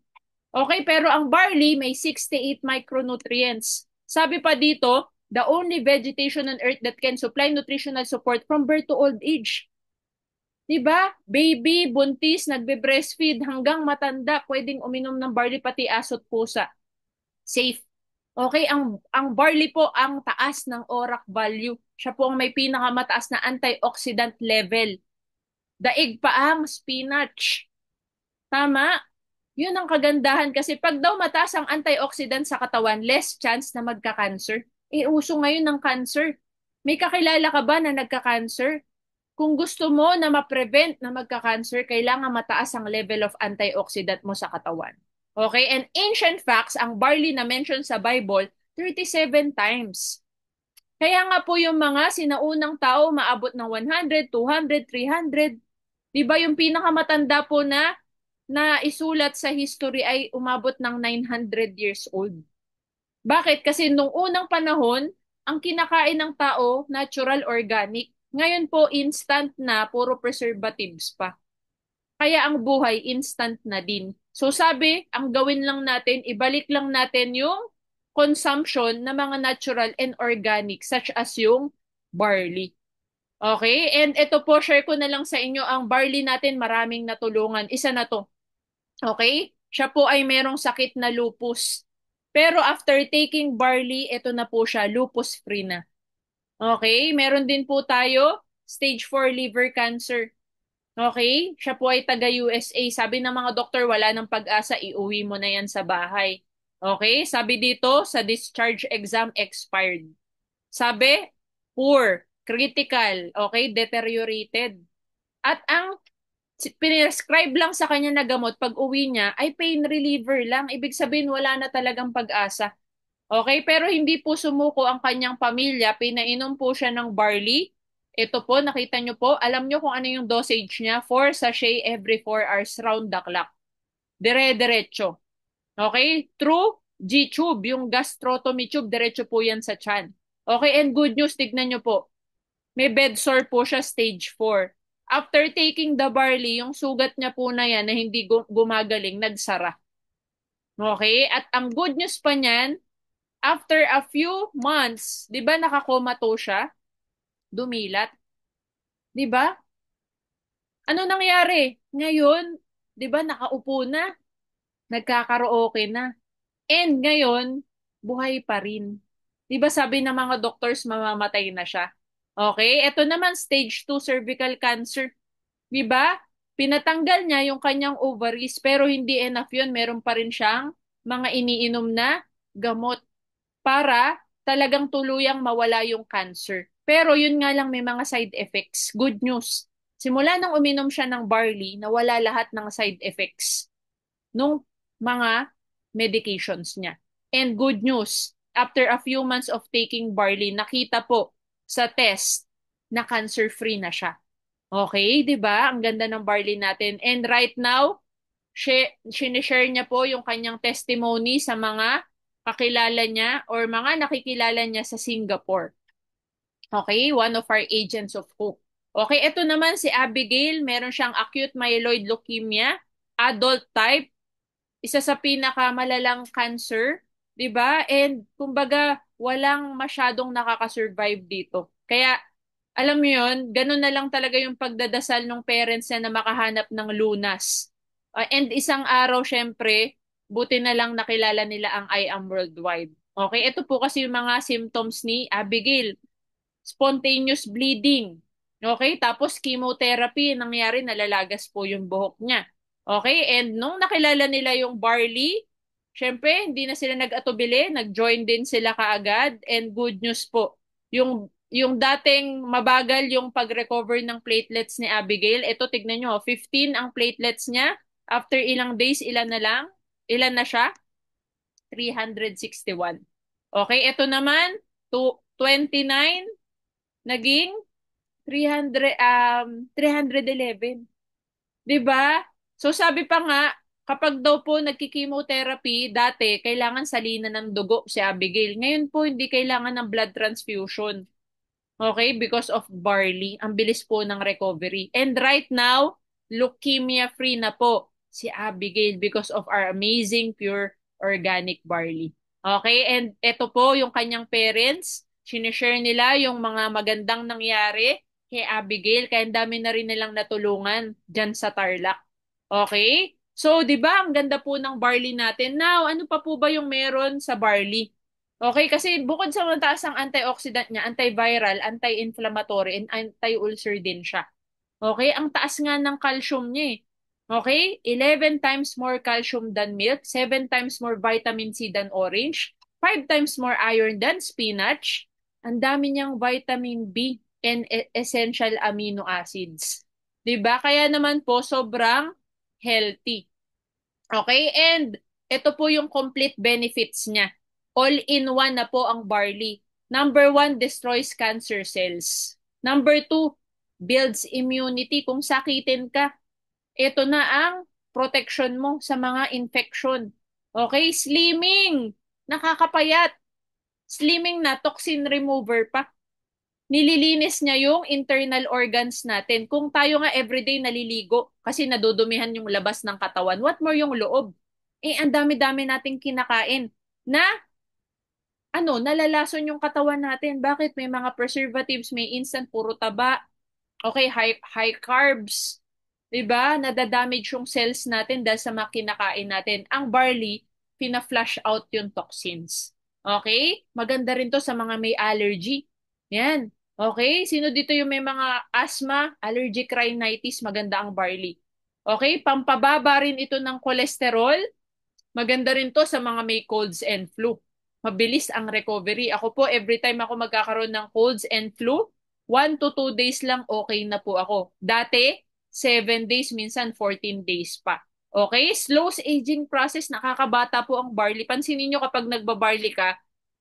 Okay, pero ang barley may 68 micronutrients. Sabi pa dito, the only vegetation on earth that can supply nutritional support from birth to old age. Diba? Baby, buntis, nagbe-breastfeed hanggang matanda, pwedeng uminom ng barley pati aso't pusa. Safe. Okay, ang barley po ang taas ng ORAC value. Siya po ang may pinakamataas na antioxidant level. Daig pa ang spinach. Tama? Yun ang kagandahan kasi pag daw mataas ang antioxidant sa katawan, less chance na magka-cancer. Eh, uso ngayon ng cancer. May kakilala ka ba na nagka-cancer? Kung gusto mo na ma-prevent na magka-cancer, kailangan mataas ang level of antioxidant mo sa katawan. Okay? And ancient facts, ang barley na mentioned sa Bible, 37 times. Kaya nga po yung mga sinaunang tao maabot ng 100, 200, 300. Di ba yung pinakamatanda po na isulat sa history ay umabot ng 900 years old. Bakit? Kasi nung unang panahon, ang kinakain ng tao, natural organic. Ngayon po, instant na, puro preservatives pa. Kaya ang buhay, instant na din. So sabi, ang gawin lang natin, ibalik lang natin yung consumption ng mga natural and organic, such as yung barley. Okay? And ito po, share ko na lang sa inyo, ang barley natin maraming natulungan. Isa na to. Okay? Siya po ay merong sakit na lupus. Pero after taking barley, ito na po siya, lupus-free na. Okay? Meron din po tayo, stage 4 liver cancer. Okay? Siya po ay taga-USA. Sabi ng mga doktor, wala nang pag-asa, iuwi mo na yan sa bahay. Okay? Sabi dito, sa discharge exam expired. Sabi, poor, critical, okay, deteriorated. At ang pinescribe lang sa kanya na gamot pag uwi niya ay pain reliever lang. Ibig sabihin wala na talagang pag-asa. Okay, pero hindi po sumuko ang kanyang pamilya. Pinainom po siya ng barley. Ito po, nakita nyo po. Alam nyo kung ano yung dosage niya? 4 sachet every 4 hours round the clock. Dire-diretso. Okay? Through G-tube, yung gastrotomy tube, diretso po yan sa tiyan. Okay, and good news, tignan nyo po. May bed sore po siya, stage 4. After taking the barley, yung sugat niya po na yan na hindi gumagaling, nagsara. Okay? At ang good news pa niyan, after a few months, di ba nakakomato siya? Dumilat. Di ba? Ano nangyari? Ngayon, di ba nakaupo na? Nagkakaraoke na. And ngayon, buhay pa rin. Di ba sabi ng mga doctors, mamamatay na siya? Okay? Ito naman, stage 2 cervical cancer. Di ba? Pinatanggal niya yung kanyang ovaries pero hindi enough yun. Meron pa rin siyang mga iniinom na gamot para talagang tuluyang mawala yung cancer. Pero yun nga lang may mga side effects. Good news. Simula nang uminom siya ng barley, nawala lahat ng side effects nung mga medications niya. And good news, after a few months of taking barley, nakita po sa test na cancer-free na siya. Okay, 'di ba? Ang ganda ng barley natin. And right now, sinishare niya po yung kanyang testimony sa mga kakilala niya or mga nakikilala niya sa Singapore. Okay, one of our agents of hope. Okay, ito naman si Abigail, meron siyang acute myeloid leukemia, adult type, isa sa pinakamalalang cancer, 'di ba? And kumbaga, walang masyadong nakaka-survive dito. Kaya alam mo yun, ganun na lang talaga yung pagdadasal ng parents niya na makahanap ng lunas. And isang araw, syempre, buti na lang nakilala nila ang I Am Worldwide. Okay, ito po kasi yung mga symptoms ni Abigail. Spontaneous bleeding. Okay, tapos chemotherapy, nangyari, nalalagas po yung buhok niya. Okay, and nung nakilala nila yung barley, syempre, hindi na sila nag-atubili, nag-join din sila kaagad. And good news po, yung dating mabagal yung pag-recover ng platelets ni Abigail, ito tignan nyo, 15 ang platelets niya. After ilang days, ilan na lang? Ilan na siya? 361. Okay, ito naman, 29 naging 311. 'Di ba? So sabi pa nga, kapag daw po nagki-chemotherapy, dati kailangan salinan ng dugo si Abigail. Ngayon po hindi kailangan ng blood transfusion. Okay? Because of barley. Ang bilis po ng recovery. And right now, leukemia-free na po si Abigail because of our amazing pure organic barley. Okay? And ito po yung kanyang parents. Sinishare nila yung mga magandang nangyari kay Abigail. Kaya ang dami na rin nilang natulungan dyan sa Tarlac. Okay? So, di ba, ang ganda po ng barley natin. Now, ano pa po ba yung meron sa barley? Okay, kasi bukod sa mataas ang antioxidant niya, antiviral, anti-inflammatory, and anti-ulcer din siya. Okay, ang taas nga ng calcium niya eh. Okay, 11 times more calcium than milk, 7 times more vitamin C than orange, 5 times more iron than spinach. Ang dami niyang vitamin B and essential amino acids. 'Di ba? Kaya naman po sobrang healthy. Okay, and ito po yung complete benefits niya. All-in-one na po ang barley. Number one, destroys cancer cells. Number two, builds immunity. Kung sakitin ka, ito na ang protection mo sa mga infection. Okay, slimming. Nakakapayat. Slimming na, toxin remover pa. Nililinis niya yung internal organs natin. Kung tayo nga everyday naliligo kasi nadudumihan yung labas ng katawan, what more yung loob? Eh, ang dami-dami nating kinakain na nalalason yung katawan natin. Bakit? May mga preservatives, may instant, puro taba. Okay, high carbs. 'Di ba? Nadadamage yung cells natin dahil sa mga kinakain natin. Ang barley, flush out yung toxins. Okay? Maganda rin to sa mga may allergy. Yan. Okay? Sino dito yung may mga asthma, allergic rhinitis, maganda ang barley. Okay? Pampababa rin ito ng cholesterol. Maganda rin to sa mga may colds and flu. Mabilis ang recovery. Ako po, every time ako magkakaroon ng colds and flu, 1 to 2 days lang okay na po ako. Dati, 7 days, minsan 14 days pa. Okay? Slow aging process, nakakabata po ang barley. Pansinin nyo kapag nagbabarley ka,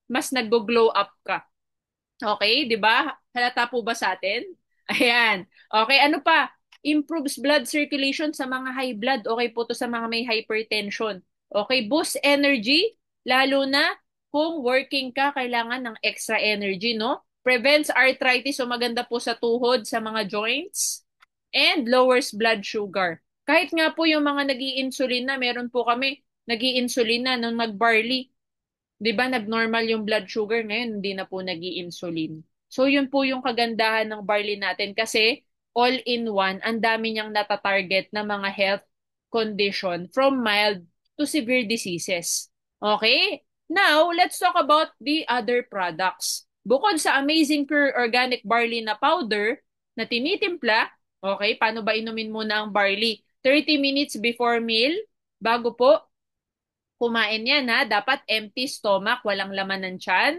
mas nag-glow up ka. Okay, 'di ba? Halata po ba sa atin? Ayan. Okay, ano pa? Improves blood circulation sa mga high blood. Okay po to sa mga may hypertension. Okay, boost energy, lalo na kung working ka, kailangan ng extra energy, no? Prevents arthritis, so maganda po sa tuhod, sa mga joints. And lowers blood sugar. Kahit nga po yung mga nag-i-insulin na, meron po kami nag-i-insulin na nung nag-barley. 'Di ba nag-normal yung blood sugar ngayon, hindi na po nag-i-insulin. So yun po yung kagandahan ng barley natin kasi all-in-one, ang dami niyang natatarget na mga health condition from mild to severe diseases. Okay? Now, let's talk about the other products. Bukod sa amazing pure organic barley na powder na tinitimpla, okay, paano ba inumin muna ang barley? 30 minutes before meal, bago po kumain yan ha. Dapat empty stomach, walang laman ng tiyan.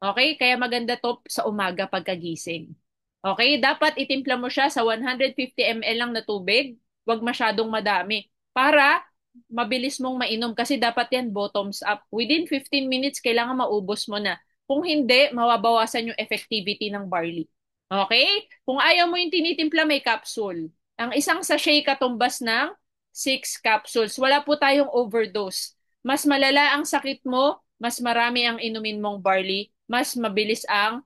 Okay? Kaya maganda to sa umaga pagkagising. Okay? Dapat itimpla mo siya sa 150 ml lang na tubig. Huwag masyadong madami. Para mabilis mong mainom. Kasi dapat yan bottoms up. Within 15 minutes, kailangan maubos mo na. Kung hindi, mawabawasan yung effectivity ng barley. Okay? Kung ayaw mo yung tinitimpla, may capsule. Ang isang sachet katumbas ng 6 capsules. Wala po tayong overdose. Mas malala ang sakit mo, mas marami ang inumin mong barley, mas mabilis ang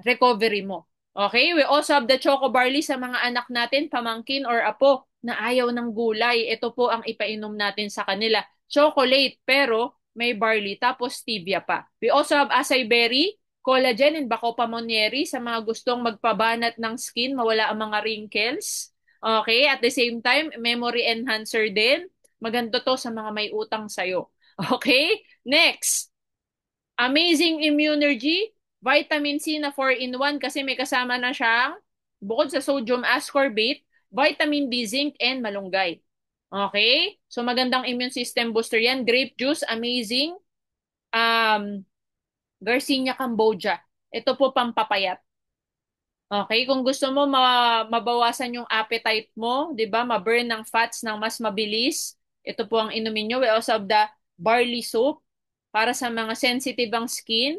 recovery mo. Okay? We also have the choco barley sa mga anak natin, pamangkin or apo na ayaw ng gulay. Ito po ang ipainom natin sa kanila. Chocolate, pero may barley, tapos stevia pa. We also have acai berry, collagen, and Bacopa monnieri sa mga gustong magpabanat ng skin, mawala ang mga wrinkles. Okay? At the same time, memory enhancer din. Maganda to sa mga may utang sa'yo. Okay? Next. Amazing Immunergy. Vitamin C na 4-in-1 kasi may kasama na siyang, bukod sa sodium ascorbate, vitamin B, zinc, and malunggay. Okay? So magandang immune system booster yan. Grape juice, amazing. Garcinia cambogia. Ito po pampapayat. Okay, kung gusto mo mabawasan yung appetite mo, 'di ba? Ma-burn ng fats ng mas mabilis. Ito po ang inumin nyo. We also have the barley soup para sa mga sensitive ang skin,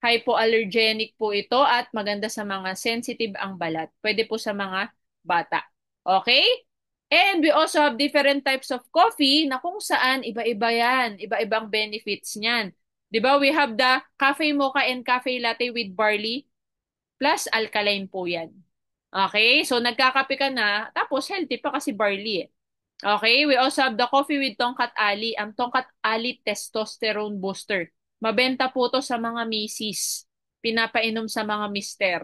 Hypoallergenic po ito at maganda sa mga sensitive ang balat. Pwede po sa mga bata. Okay? And we also have different types of coffee na kung saan iba-iba yan. Iba-ibang benefits niyan. 'Di ba? We have the cafe mocha and cafe latte with barley plus alkaline po yan. Okay? So nagkakape ka na, tapos healthy pa kasi barley eh. Okay, we also have the coffee with Tongkat Ali. Ang Tongkat Ali testosterone booster. Mabenta po to sa mga misis. Pinapainom sa mga mister.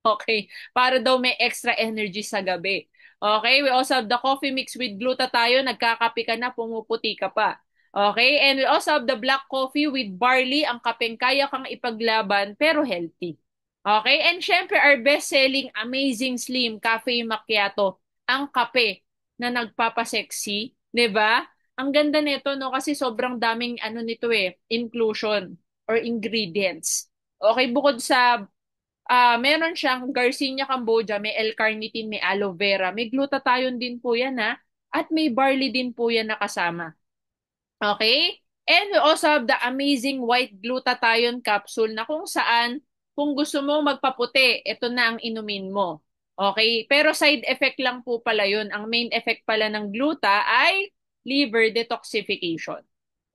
Okay, para daw may extra energy sa gabi. Okay, we also have the coffee mix with glutathione. Nagkakape ka na, pumuputi ka pa. Okay, and we also have the black coffee with barley. Ang kapeng kaya kang ipaglaban pero healthy. Okay, and syempre our best-selling Amazing Slim Cafe Macchiato. Ang kape na nagpapasexy, 'di ba? Ang ganda nito no kasi sobrang daming ano nito eh, inclusion or ingredients. Okay, bukod sa meron siyang Garcinia cambogia, may L-carnitine, may aloe vera, may glutathione din po 'yan ha, at may barley din po 'yan nakasama. Okay? And we also have the amazing white glutathione capsule na kung saan kung gusto mo magpaputi, ito na ang inumin mo. Okay? Pero side effect lang po pala yun. Ang main effect pala ng gluta ay liver detoxification.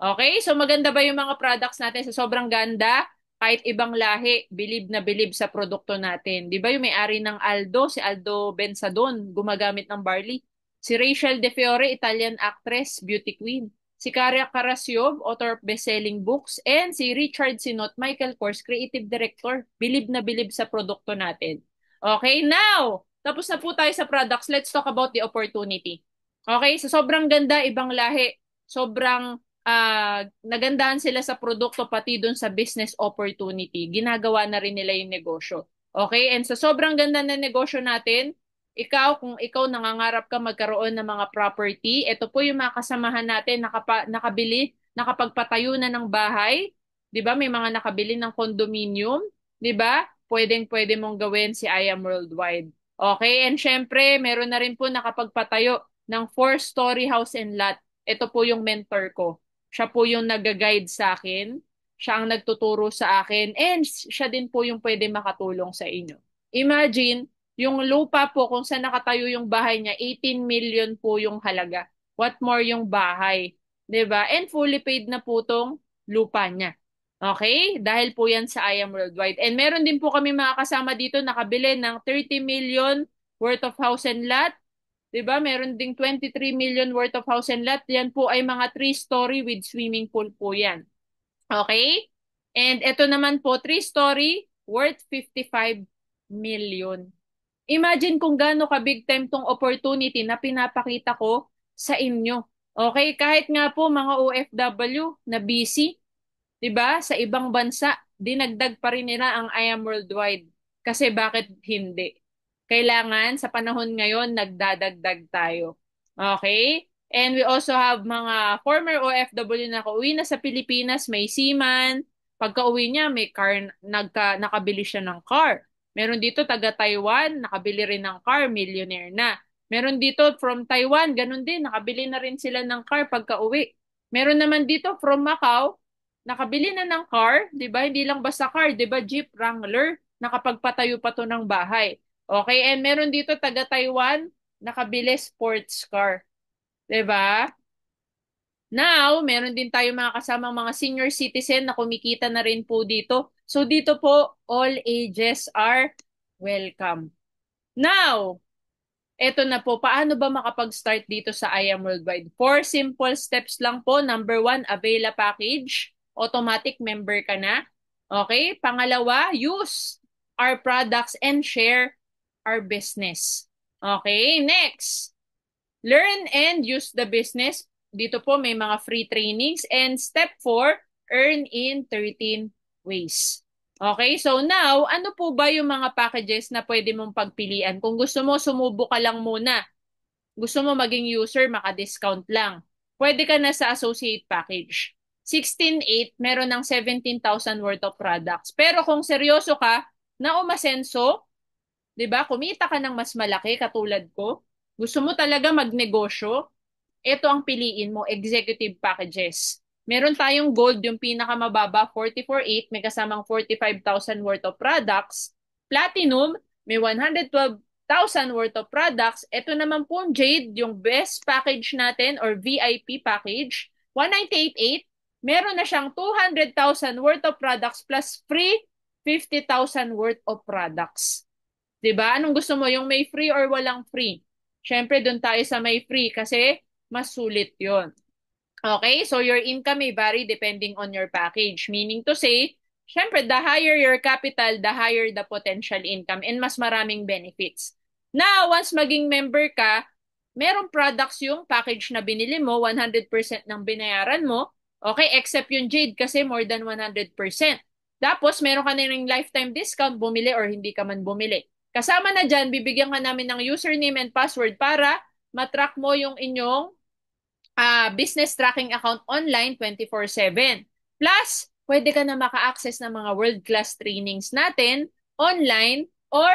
Okay? So maganda ba yung mga products natin? Sa sobrang ganda, kahit ibang lahi, bilib na bilib sa produkto natin. Di ba yung may-ari ng Aldo, si Aldo Benzadon, gumagamit ng barley. Si Rachel De Fiore, Italian actress, beauty queen. Si Karia Karasyov, author of best-selling books, and si Richard Sinot, Michael Kors, creative director. Bilib na bilib sa produkto natin. Okay, now, tapos na po tayo sa products. Let's talk about the opportunity. Okay, so sobrang ganda, ibang lahi. Sobrang nagandahan sila sa produkto pati dun sa business opportunity. Ginagawa na rin nila yung negosyo. Okay, and sa sobrang ganda na negosyo natin, kung ikaw nangangarap ka magkaroon ng mga property, ito po yung mga kasamahan natin nakabili, nakapagpatayo na ng bahay, 'di ba? May mga nakabili ng condominium, 'di ba? Pwedeng-pwede mong gawin si I Am Worldwide. Okay, and syempre, meron na rin po nakapagpatayo ng 4-story house and lot. Ito po yung mentor ko. Siya po yung nag-guide sa akin. Siya ang nagtuturo sa akin. And siya din po yung pwede makatulong sa inyo. Imagine, yung lupa po, kung saan nakatayo yung bahay niya, 18 million po yung halaga. What more yung bahay? 'Di ba? And fully paid na po tong lupa niya. Okay? Dahil po yan sa I Am Worldwide. And meron din po kami mga kasama dito nakabili ng 30 million worth of house and lot. 'Di ba? Meron ding 23 million worth of house and lot. Yan po ay mga 3-story with swimming pool po yan. Okay? And ito naman po, 3-story worth 55 million. Imagine kung gaano ka big time tong opportunity na pinapakita ko sa inyo. Okay, kahit nga po mga OFW na busy, 'di ba? Sa ibang bansa, dinagdag pa rin nila ang I Am Worldwide. Kasi bakit hindi? Kailangan sa panahon ngayon nagdadagdag tayo. Okay? And we also have mga former OFW na kauwi na sa Pilipinas, may seaman. Pagka-uwi niya, may car, nakabili siya ng car. Meron dito taga Taiwan, nakabili rin ng car, millionaire na. Meron dito from Taiwan, ganun din, nakabili na rin sila ng car pagka-uwi. Meron naman dito from Macau, nakabili na ng car, 'di ba? Hindi lang basta car, 'di ba? Jeep Wrangler, nakapagpatayo pa to ng bahay. Okay, and meron dito taga Taiwan, nakabili sports car, 'di ba? Now, meron din tayo mga kasamang mga senior citizen na kumikita na rin po dito. So dito po, all ages are welcome. Now, eto na po, paano ba makapag-start dito sa I Am Worldwide? 4 simple steps lang po. Number 1, avail a package. Automatic member ka na. Okay? Pangalawa, use our products and share our business. Okay? Next, learn and use the business. Dito po may mga free trainings. And step 4, earn in 13 ways. Okay, so now, ano po ba yung mga packages na pwede mong pagpilian? Kung gusto mo, sumubo ka lang muna. Gusto mo maging user, maka-discount lang. Pwede ka na sa associate package. 16.8, meron ng 17,000 worth of products. Pero kung seryoso ka, na umasenso, 'di ba? Kumita ka ng mas malaki katulad ko. Gusto mo talaga magnegosyo? Ito ang piliin mo, executive packages. Meron tayong gold, yung pinakamababa, 44,800, may kasamang 45,000 worth of products. Platinum, may 112,000 worth of products. Ito naman po jade, yung best package natin or VIP package, 198,800. Meron na siyang 200,000 worth of products plus free 50,000 worth of products. 'Di ba? Anong gusto mo? Yung may free or walang free? Siyempre, doon tayo sa may free kasi mas sulit 'yon. Okay? So your income may vary depending on your package. Meaning to say, syempre, the higher your capital, the higher the potential income and mas maraming benefits. Now, once maging member ka, merong products yung package na binili mo, 100% ng binayaran mo. Okay? Except yung Jade kasi more than 100%. Tapos, meron ka na ring lifetime discount, bumili or hindi ka man bumili. Kasama na dyan, bibigyan ka namin ng username and password para matrack mo yung inyong business tracking account online 24/7. Plus, pwede ka na maka-access ng mga world-class trainings natin online or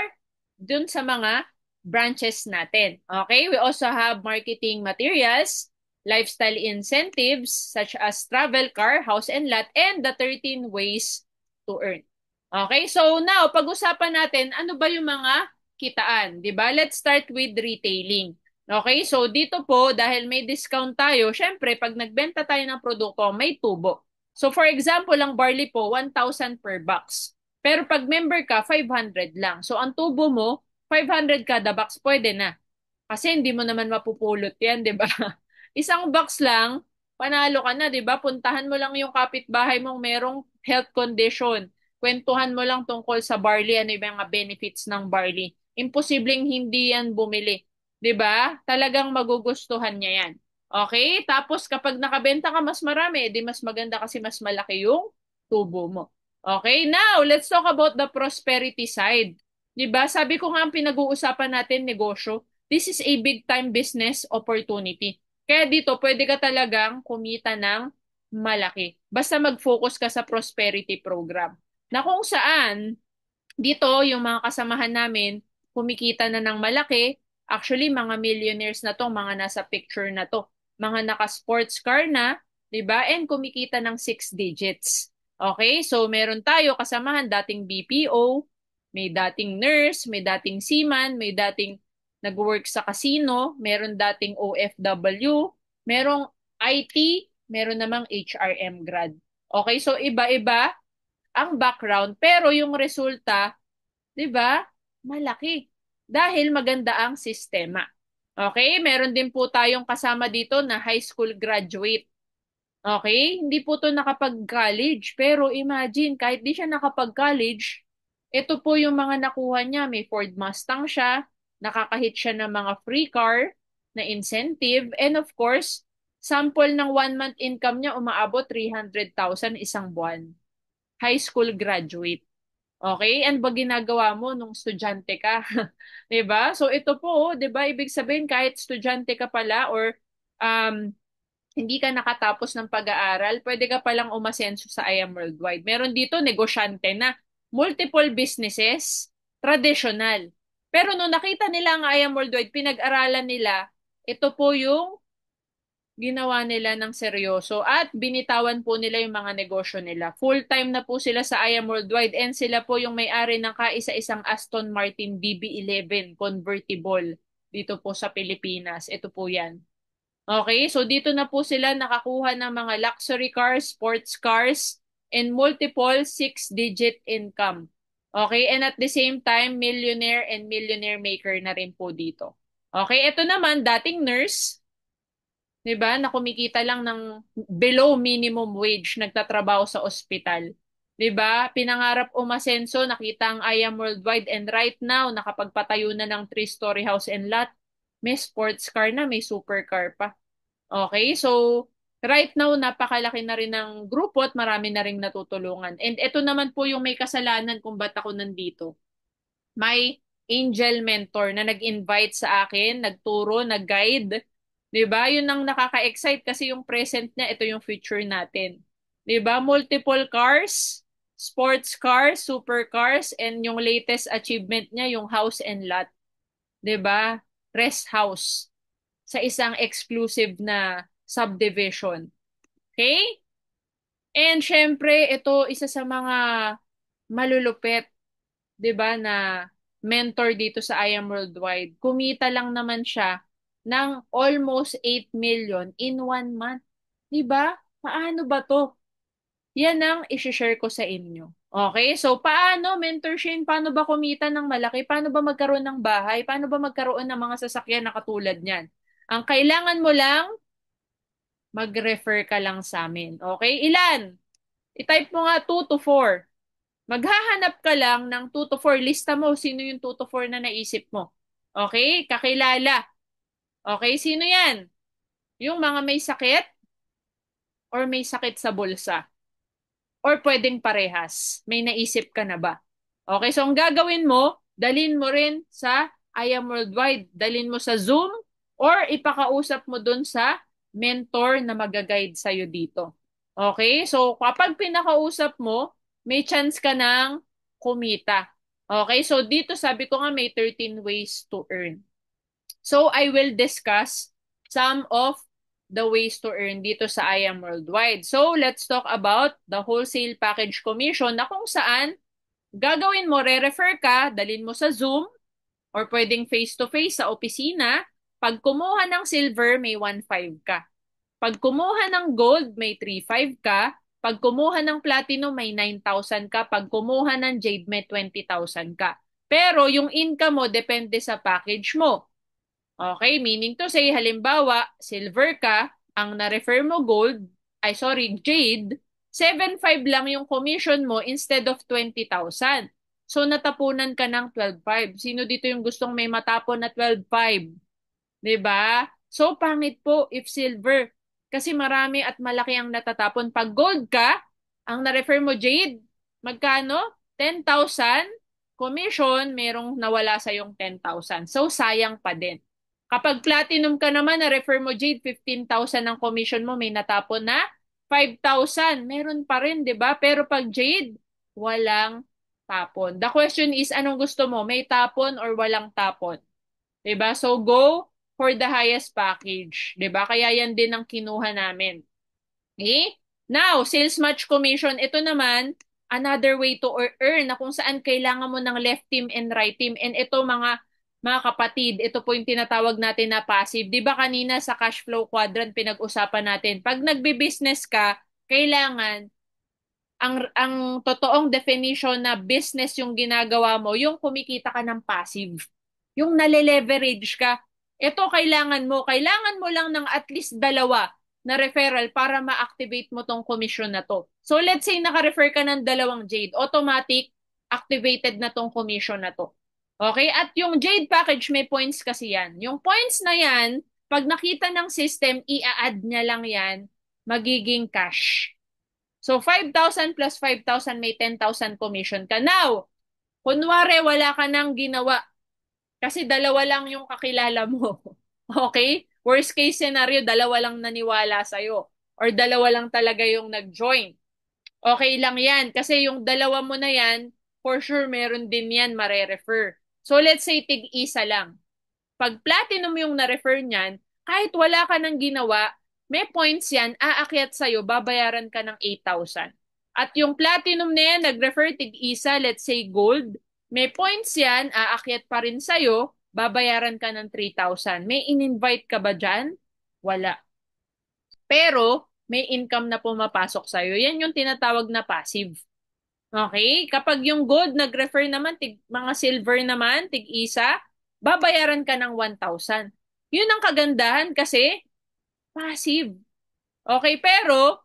dun sa mga branches natin. Okay? We also have marketing materials, lifestyle incentives such as travel, car, house, and lot, and the 13 ways to earn. Okay? So now, pag-usapan natin, ano ba yung mga kitaan? 'Di ba? Let's start with retailing. Okay, so dito po, dahil may discount tayo, syempre, pag nagbenta tayo ng produkto, may tubo. So for example, ang barley po, 1,000 per box. Pero pag member ka, 500 lang. So ang tubo mo, 500 kada box, pwede na. Kasi hindi mo naman mapupulot yan, di ba? Isang box lang, panalo ka na, di ba? Puntahan mo lang yung kapitbahay mong merong health condition. Kwentuhan mo lang tungkol sa barley, ano yung mga benefits ng barley. Imposibleng hindi yan bumili. 'Di ba? Talagang magugustuhan niya 'yan. Okay? Tapos kapag nakabenta ka mas marami, edi mas maganda kasi mas malaki yung tubo mo. Okay? Now, let's talk about the prosperity side. 'Di ba? Sabi ko nga ang pinag-uusapan natin negosyo. This is a big time business opportunity. Kaya dito pwede ka talagang kumita ng malaki. Basta mag-focus ka sa prosperity program. Na kung saan dito, yung mga kasamahan namin, kumikita na ng malaki. Actually, mga millionaires na to, mga nasa picture na to. Mga naka-sports car na, di ba? And kumikita ng 6 digits. Okay? So, meron tayo kasamahan dating BPO, may dating nurse, may dating seaman, may dating nag-work sa casino, meron dating OFW, merong IT, meron namang HRM grad. Okay? So, iba-iba ang background, pero yung resulta, 'di ba? Malaki. Dahil maganda ang sistema. Okay? Meron din po tayong kasama dito na high school graduate. Okay? Hindi po to nakapag-college, pero imagine, kahit di siya nakapag-college, ito po yung mga nakuha niya. May Ford Mustang siya, nakakahit siya ng mga free car na incentive, and of course, sample ng 1 month income niya umaabot 300,000 isang buwan. High school graduate. Okay? And ba ginagawa mo nung estudyante ka? 'Di ba? So ito po, 'di ba, ibig sabihin kahit estudyante ka pala or um hindi ka nakatapos ng pag-aaral, pwede ka palang umasenso sa IAM Worldwide. Meron dito negosyante na multiple businesses, traditional. Pero nung nakita nila ang IAM Worldwide, pinag-aralan nila, ito po yung ginawa nila ng seryoso at binitawan po nila yung mga negosyo nila. Full-time na po sila sa IAM Worldwide and sila po yung may-ari ng kaisa-isang Aston Martin DB11 convertible dito po sa Pilipinas. Ito po yan. Okay, so dito na po sila nakakuha ng mga luxury cars, sports cars, and multiple 6-digit income. Okay, and at the same time, millionaire and millionaire maker na rin po dito. Okay, ito naman, dating nurse, 'di ba, na kumikita lang ng below minimum wage, nagtatrabaho sa ospital. 'Di ba? Pinangarap umasenso, nakita ang IAM Worldwide and right now nakapagpatayo na ng 3-story house and lot. May sports car na, may supercar pa. Okay? So, right now napakalaki na rin ng grupo at marami na ring natutulungan. And ito naman po yung may kasalanan kung ba't ako nandito. May angel mentor na nag-invite sa akin, nagturo, nag-guide. 'Di ba? Yun ang nakaka-excite kasi yung present niya, ito yung future natin. 'Di ba? Multiple cars, sports cars, supercars, and yung latest achievement niya, yung house and lot. 'Di ba? Rest house sa isang exclusive na subdivision. Okay? And syempre, ito isa sa mga malulupet, 'di ba, na mentor dito sa I Am Worldwide. Kumita lang naman siya ng almost 8 million in 1 month. 'Di ba? Paano ba 'to? Yan ang i-share ko sa inyo. Okay? So, paano, Mentor Shane, paano ba kumita ng malaki? Paano ba magkaroon ng bahay? Paano ba magkaroon ng mga sasakyan na katulad niyan? Ang kailangan mo lang, mag-refer ka lang sa amin. Okay? Ilan? I-type mo nga 2 to 4. Maghahanap ka lang ng 2 to 4. Lista mo sino yung 2 to 4 na naisip mo. Okay? Kakilala. Okay? Sino yan? Yung mga may sakit or may sakit sa bulsa? Or pwedeng parehas? May naisip ka na ba? Okay, so ang gagawin mo, dalin mo rin sa I Am Worldwide. Dalin mo sa Zoom or ipakausap mo dun sa mentor na mag-guide sa'yo dito. Okay, so kapag pinakausap mo, may chance ka ng kumita. Okay, so dito sabi ko nga may 13 ways to earn. So I will discuss some of the ways to earn dito sa I Am Worldwide. So let's talk about the wholesale package commission na kung saan gagawin mo, re-refer ka, dalin mo sa Zoom or pwedeng face-to-face sa opisina. Pag kumuha ng silver, may 1.5 ka. Pag kumuha ng gold, may 3.5 ka. Pag kumuha ng platinum, may 9,000 ka. Pag kumuha ng jade, may 20,000 ka. Pero yung income mo, depende sa package mo. Okay, meaning to say, halimbawa, silver ka, ang na-refer mo gold, ay sorry, jade, 7.5 lang yung commission mo instead of 20,000. So, natapunan ka ng 12.5. Sino dito yung gustong may matapon na 12.5? 'Di ba? So, pangit po if silver. Kasi marami at malaki ang natatapon. Pag gold ka, ang na-refer mo jade, magkano? 10,000. Commission, merong nawala sa yung 10,000. So, sayang pa din. Kapag platinum ka naman, na-refer mo jade, 15,000 ang commission mo, may natapon na 5,000. Meron pa rin, di ba? Pero pag jade, walang tapon. The question is, anong gusto mo? May tapon or walang tapon? Diba? So, go for the highest package. Diba? Kaya yan din ang kinuha namin. Okay? Now, sales match commission. Ito naman, another way to earn na kung saan kailangan mo ng left team and right team. And ito mga kapatid, ito po yung tinatawag natin na passive. Di ba kanina sa cash flow quadrant pinag-usapan natin, pag nagbe-business ka, kailangan ang totoong definition na business yung ginagawa mo, yung kumikita ka ng passive. Yung nale-leverage ka. Ito kailangan mo lang ng at least dalawa na referral para ma-activate mo tong commission na to. So let's say naka-refer ka ng dalawang Jade, automatic activated na tong commission na to. Okay? At yung Jade package may points kasi yan. Yung points na yan, pag nakita ng system, i-add niya lang yan, magiging cash. So, 5,000 plus 5,000 may 10,000 commission ka. Now, kunwari wala ka nang ginawa kasi dalawa lang yung kakilala mo. Okay? Worst case scenario, dalawa lang naniwala sa'yo. Or dalawa lang talaga yung nag-join. Okay lang yan. Kasi yung dalawa mo na yan, for sure meron din yan mare-refer. So, let's say tig-isa lang. Pag platinum yung na-refer niyan, kahit wala ka nang ginawa, may points yan, aakyat sa'yo, babayaran ka ng 8,000. At yung platinum na yan, nag-refer tig-isa, let's say gold, may points yan, aakyat pa rin sa'yo, babayaran ka ng 3,000. May in-invite ka ba dyan? Wala. Pero, may income na pumapasok sa'yo. Yan yung tinatawag na passive. Okay? Kapag yung gold nag-refer naman, mga silver naman, tig-isa, babayaran ka ng 1,000. Yun ang kagandahan kasi passive. Okay, pero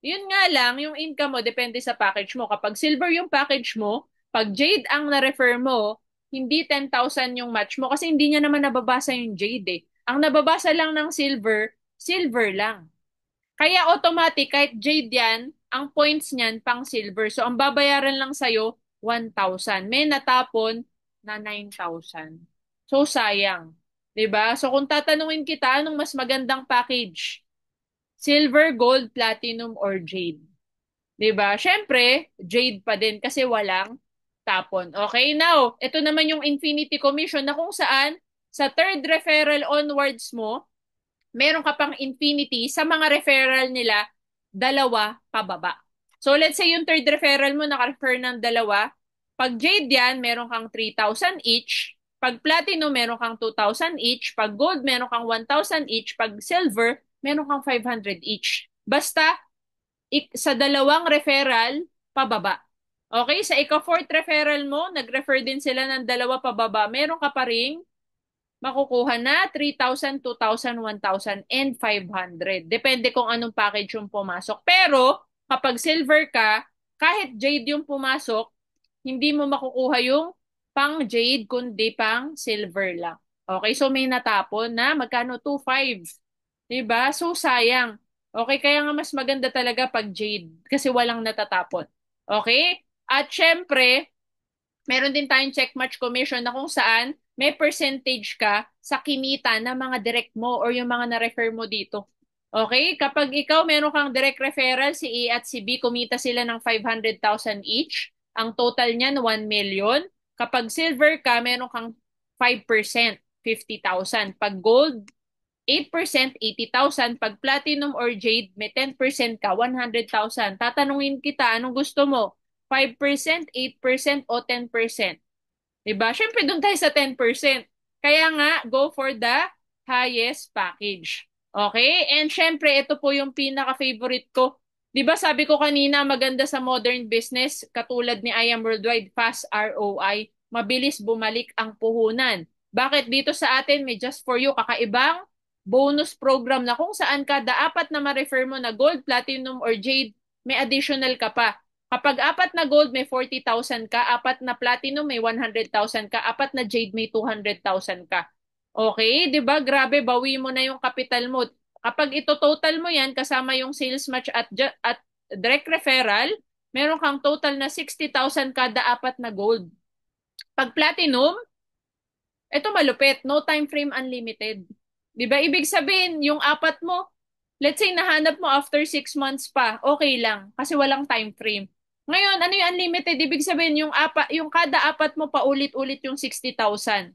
yun nga lang, yung income mo depende sa package mo. Kapag silver yung package mo, pag jade ang na-refer mo, hindi 10,000 yung match mo kasi hindi niya naman nababasa yung jade eh. Ang nababasa lang ng silver, silver lang. Kaya automatic, kahit jade yan, ang points niyan pang silver. So, ang babayaran lang sa'yo, 1,000. May natapon na 9,000. So, sayang. 'Di ba? So, kung tatanungin kita, anong mas magandang package? Silver, gold, platinum, or jade? 'Di ba? Siyempre, jade pa din kasi walang tapon. Okay, now, ito naman yung infinity commission na kung saan sa third referral onwards mo, meron ka pang infinity sa mga referral nila dalawa pababa. So let's say yung third referral mo naka-refer ng dalawa. Pag Jade yan, meron kang 3,000 each. Pag Platinum, meron kang 2,000 each. Pag Gold, meron kang 1,000 each. Pag Silver, meron kang 500 each. Basta, sa dalawang referral, pababa. Okay, sa ika-fourth referral mo, nag-refer din sila ng dalawa pababa, meron ka pa ring makukuha na 3,000, 2,000, 1,000, and 500. Depende kung anong package yung pumasok. Pero, kapag silver ka, kahit jade yung pumasok, hindi mo makukuha yung pang jade, kundi pang silver lang. Okay, so may natapon na magkano? 2,500. Diba? So, sayang. Okay, kaya nga mas maganda talaga pag jade kasi walang natatapon. Okay? At syempre, meron din tayong check match commission na kung saan may percentage ka sa kinita ng mga direct mo or yung mga na-refer mo dito. Okay? Kapag ikaw meron kang direct referral, si A at si B, kumita sila ng 500,000 each. Ang total niyan, 1 million. Kapag silver ka, meron kang 5%, 50,000. Pag gold, 8%, 80,000. Pag platinum or jade, may 10% ka, 100,000. Tatanungin kita, anong gusto mo? 5%, 8%, o 10%? Diba? Siyempre, doon tayo sa 10%. Kaya nga, go for the highest package. Okay? And syempre, ito po yung pinaka-favorite ko. Diba sabi ko kanina, maganda sa modern business, katulad ni I Am Worldwide, fast ROI, mabilis bumalik ang puhunan. Bakit dito sa atin may Just For You, kakaibang bonus program na kung saan kada apat na ma-refer mo na gold, platinum, or jade, may additional ka pa. Kapag apat na gold, may 40,000 ka. Apat na platinum, may 100,000 ka. Apat na jade, may 200,000 ka. Okay, di ba? Grabe, bawi mo na yung capital mo. Kapag ito total mo yan, kasama yung sales match at direct referral, meron kang total na 60,000 kada apat na gold. Pag platinum, ito malupit, no time frame unlimited. 'Di ba? Ibig sabihin, yung apat mo, let's say nahanap mo after 6 months pa, okay lang kasi walang time frame. Ngayon, ano yung unlimited? Ibig sabihin, yung kada apat mo paulit-ulit yung 60,000.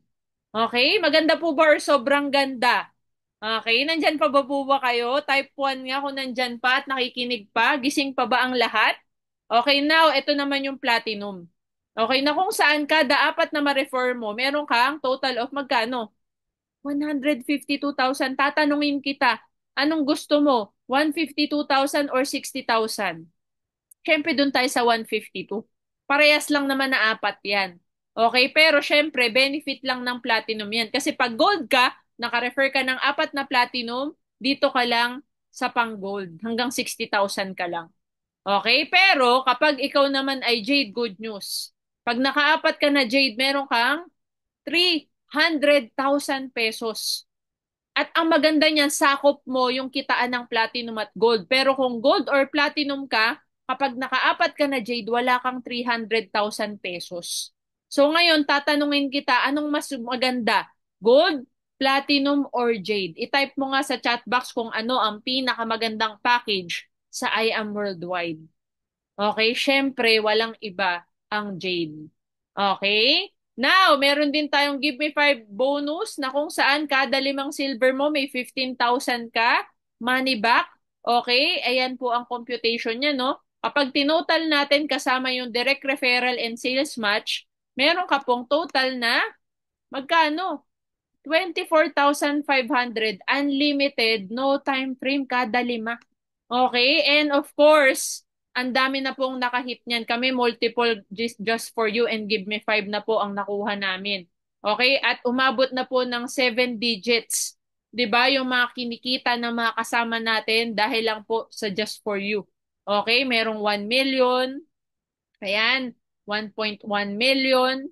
Okay? Maganda po ba or sobrang ganda? Okay, nandyan pa ba po ba kayo? Type 1 nga kung nandyan pa at nakikinig pa. Gising pa ba ang lahat? Okay, now, ito naman yung platinum. Okay, na kung saan kada apat na ma-refer mo, meron kang total of magkano? 152,000. Tatanungin kita, anong gusto mo? 152,000 or 60,000? Siyempre, dun tayo sa 152. Parehas lang naman na apat yan. Okay, pero syempre, benefit lang ng platinum yan. Kasi pag gold ka, naka-refer ka ng apat na platinum, dito ka lang sa pang gold. Hanggang 60,000 ka lang. Okay, pero kapag ikaw naman ay Jade, good news. Pag nakaapat ka na Jade, meron kang 300,000 pesos. At ang maganda niyan, sakop mo yung kitaan ng platinum at gold. Pero kung gold or platinum ka, kapag nakaapat ka na Jade, wala kang 300,000 pesos. So ngayon, tatanungin kita, anong mas maganda? Gold, platinum, or Jade? I-type mo nga sa chat box kung ano ang pinakamagandang package sa I Am Worldwide. Okay, syempre, walang iba ang Jade. Okay? Now, meron din tayong Give Me 5 bonus na kung saan kada 5 silver mo may 15,000 ka money back. Okay? Ayan po ang computation niya, no? Kapag tinotal natin kasama yung direct referral and sales match, meron ka pong total na magkano? 24,500 unlimited, no time frame kada 5. Okay? And of course, ang dami na pong nakahit niyan. Kami multiple just for you and give me 5 na po ang nakuha namin. Okay? At umabot na po ng 7 digits. 'Di ba? Yung mga kinikita ng mga kasama natin dahil lang po sa just for you. Okay? Merong 1 million. Ayan. 1.1 million.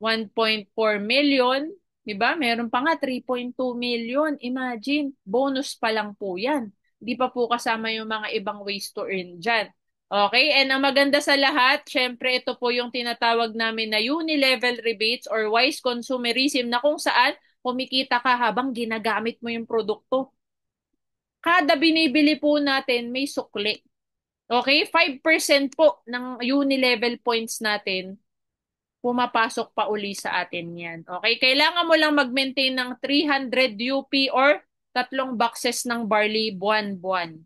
1.4 million. 'Di ba? Meron pa nga 3.2 million. Imagine, bonus pa lang po 'yan. Hindi pa po kasama yung mga ibang ways to earn dyan. Okay? And ang maganda sa lahat, syempre ito po yung tinatawag namin na uni-level rebates or wise consumerism na kung saan kumikita ka habang ginagamit mo yung produkto. Kada binibili po natin may sukli. Okay? 5% po ng uni-level points natin pumapasok pa uli sa atin yan. Okay? Kailangan mo lang mag-maintain ng 300 UP or 3 boxes ng barley buwan-buwan.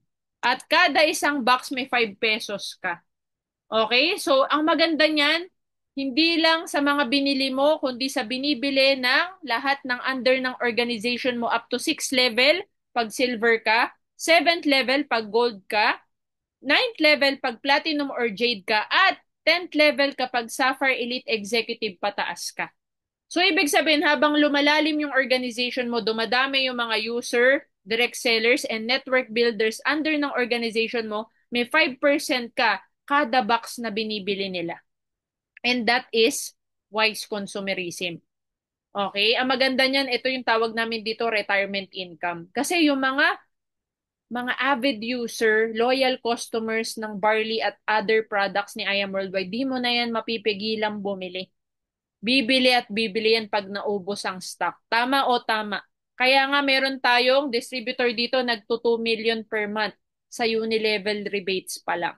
At kada isang box may 5 pesos ka. Okay? So, ang maganda niyan, hindi lang sa mga binili mo, kundi sa binibili ng lahat ng under ng organization mo up to 6th level pag silver ka, 7th level pag gold ka, 9th level pag platinum or jade ka, at 10th level kapag sapphire elite executive pataas ka. So, ibig sabihin, habang lumalalim yung organization mo, dumadami yung mga user, direct sellers, and network builders under ng organization mo, may 5% ka kada box na binibili nila. And that is wise consumerism. Okay? Ang maganda niyan, ito yung tawag namin dito, retirement income. Kasi yung mga avid user, loyal customers ng barley at other products ni I Am Worldwide, di mo na yan mapipigilang bumili. Bibili at bibili yan pag naubos ang stock. Tama o tama? Kaya nga meron tayong distributor dito nagto 2 million per month sa unilevel rebates pa lang.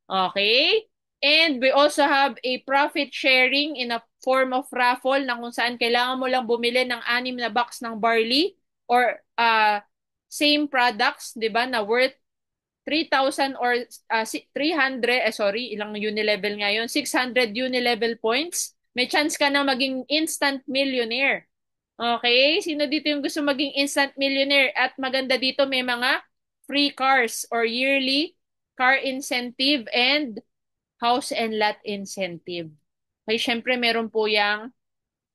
Okay? And we also have a profit sharing in a form of raffle na kung saan kailangan mo lang bumili ng 6 na box ng barley or same products, 'di ba, na worth 3,000 or 300, ilang unilevel ngayon? 600 unilevel points. May chance ka na maging instant millionaire. Okay? Sino dito yung gusto maging instant millionaire? At maganda dito may mga free cars or yearly car incentive and house and lot incentive. Okay, syempre meron po yung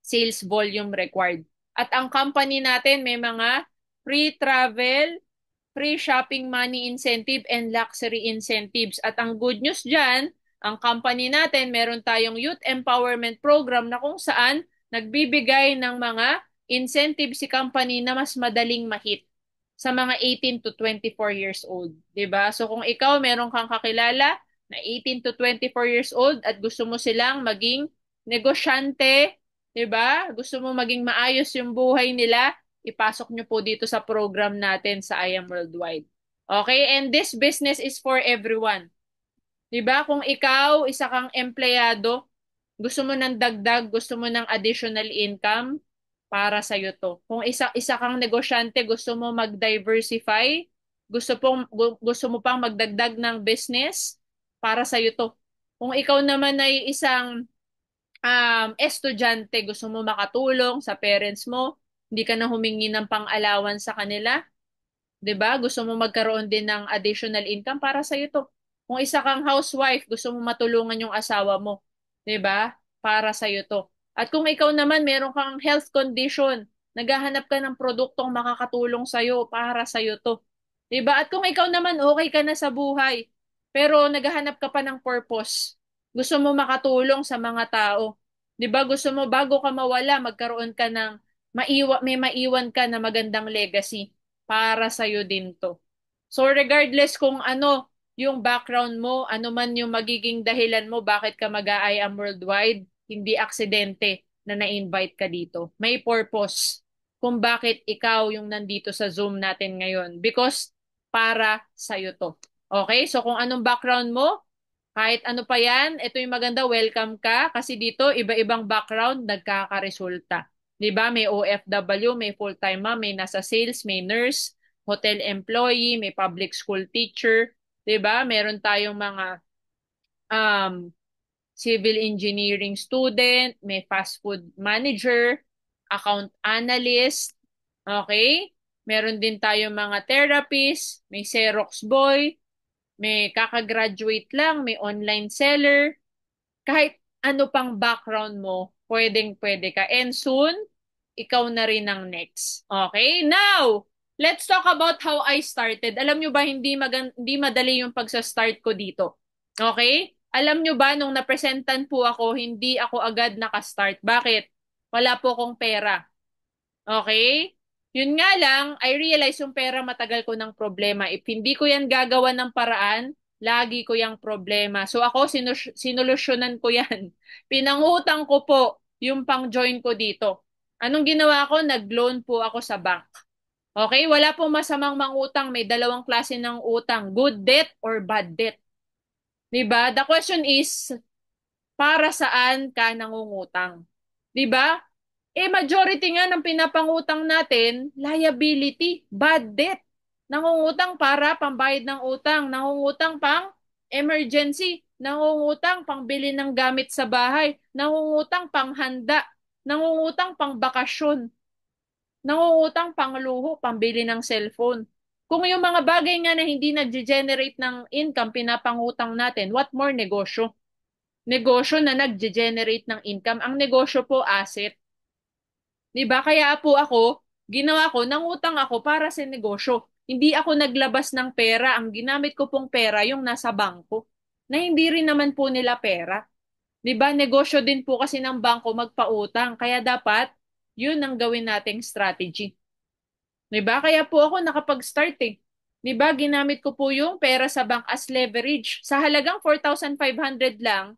sales volume required. At ang company natin may mga free travel, free shopping money incentive, and luxury incentives. At ang good news dyan, ang company natin, meron tayong youth empowerment program na kung saan nagbibigay ng mga incentive si company na mas madaling mahit sa mga 18 to 24 years old. 'Di ba? So kung ikaw meron kang kakilala na 18 to 24 years old at gusto mo silang maging negosyante, 'di ba? Gusto mo maging maayos yung buhay nila, ipasok nyo po dito sa program natin sa I Am Worldwide. Okay? And this business is for everyone. 'Di ba? Kung ikaw, isa kang empleyado, gusto mo ng dagdag, gusto mo ng additional income, para sa iyo to. Kung isa kang negosyante, gusto mo mag-diversify, gusto mo pang magdagdag ng business, para sa iyo to. Kung ikaw naman ay isang estudyante, gusto mo makatulong sa parents mo, hindi ka na humingi ng pang-allowance sa kanila, 'di ba? Gusto mo magkaroon din ng additional income, para sa iyo to. Kung isa kang housewife, gusto mo matulungan yung asawa mo, 'di ba? Para sa iyo to. At kung ikaw naman meron kang health condition, naghahanap ka ng produktong makakatulong sa iyo, para sa iyo to. 'Di ba? At kung ikaw naman okay ka na sa buhay, pero naghahanap ka pa ng purpose. Gusto mo makatulong sa mga tao. 'Di ba? Gusto mo bago ka mawala, magkaroon ka ng may maiwan ka na magandang legacy, para sa'yo din to. So regardless kung ano yung background mo, ano man yung magiging dahilan mo bakit ka mag-I Am Worldwide, hindi aksidente na na-invite ka dito. May purpose kung bakit ikaw yung nandito sa Zoom natin ngayon. Because para sa'yo to. Okay? So kung anong background mo, kahit ano pa yan, ito yung maganda, welcome ka. Kasi dito, iba-ibang background, nagkakaresulta. 'Di ba? May OFW, may full-time mom, may nasa sales, may nurse, hotel employee, may public school teacher, 'di ba? Meron tayong mga um, civil engineering student, may fast food manager, account analyst, okay? Meron din tayong mga therapist, may Xerox boy, may kakagraduate lang, may online seller, kahit ano pang background mo, pwedeng-pwede ka. And soon, ikaw na rin ang next. Okay? Now, let's talk about how I started. Alam nyo ba, hindi madali yung pagsa-start ko dito. Okay? Alam nyo ba, nung napresentan po ako, hindi ako agad nakastart. Bakit? Wala po akong pera. Okay? Yun nga lang, I realize yung pera matagal ko ng problema. If hindi ko yan gagawa ng paraan, lagi ko yung problema. So ako, sinolusyonan ko yan. Pinangutang ko po yung pang-join ko dito. Anong ginawa ko? Nag-loan po ako sa bank. Okay? Wala pong masamang mangutang. May dalawang klase ng utang. Good debt or bad debt. Diba? The question is, para saan ka nangungutang? 'Di ba? Majority nga ng pinapangutang natin, liability, bad debt. Nangungutang para pambayad ng utang, nangungutang pang emergency, nangungutang pangbili ng gamit sa bahay, nangungutang pang handa, nangungutang pang bakasyon, nangungutang pang luho, pambili ng cellphone. Kung yung mga bagay nga na hindi nag-generate ng income, pinapangutang natin, what more negosyo? Negosyo na nag-generate ng income. Ang negosyo po, asset. 'Di ba? Kaya po ako, ginawa ko, nangutang ako para sa negosyo. Hindi ako naglabas ng pera. Ang ginamit ko pong pera, yung nasa bangko, na hindi rin naman po nila pera. 'Di ba? Negosyo din po kasi ng bangko magpautang. Kaya dapat, yun ang gawin nating strategy. 'Di ba? Kaya po ako nakapag-start eh. 'Di ba? Ginamit ko po yung pera sa bank as leverage. Sa halagang 4,500 lang,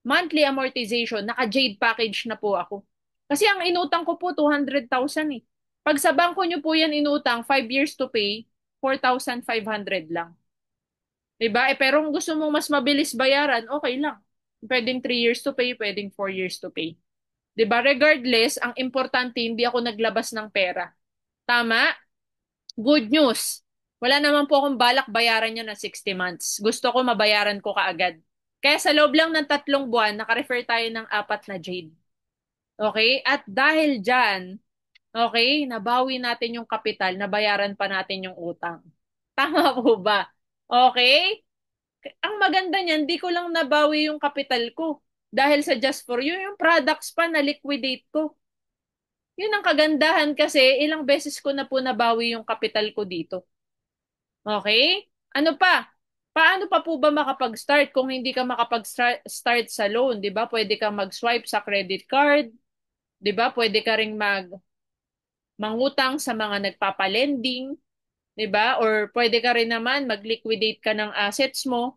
monthly amortization, naka-Jade package na po ako. Kasi ang inutang ko po 200,000 eh. Pag sa bangko nyo po yan inutang, 5 years to pay, 4,500 lang. 'Di ba? Pero kung gusto mong mas mabilis bayaran, okay lang. Pwedeng 3 years to pay, pwedeng 4 years to pay. 'Di ba? Regardless, ang importante, hindi ako naglabas ng pera. Tama? Good news. Wala naman po akong balak bayaran niya ng 60 months. Gusto ko mabayaran ko kaagad. Kaya sa loob lang ng 3 buwan, naka-refer tayo ng 4 na Jade. Okay? At dahil dyan, okay, nabawi natin yung kapital, nabayaran pa natin yung utang. Tama po ba? Okay? Ang maganda niyan, di ko lang nabawi yung kapital ko. Dahil sa Just For You, yung products pa na liquidate ko. Yun ang kagandahan kasi ilang beses ko na po nabawi yung kapital ko dito. Okay? Ano pa? Paano pa po ba makapag-start kung hindi ka makapag-start sa loan, 'di ba? Pwede kang mag-swipe sa credit card, 'di ba? Pwede ka ring mangutang sa mga nagpapalending, 'di ba? Or pwede ka rin naman mag-liquidate ka ng assets mo,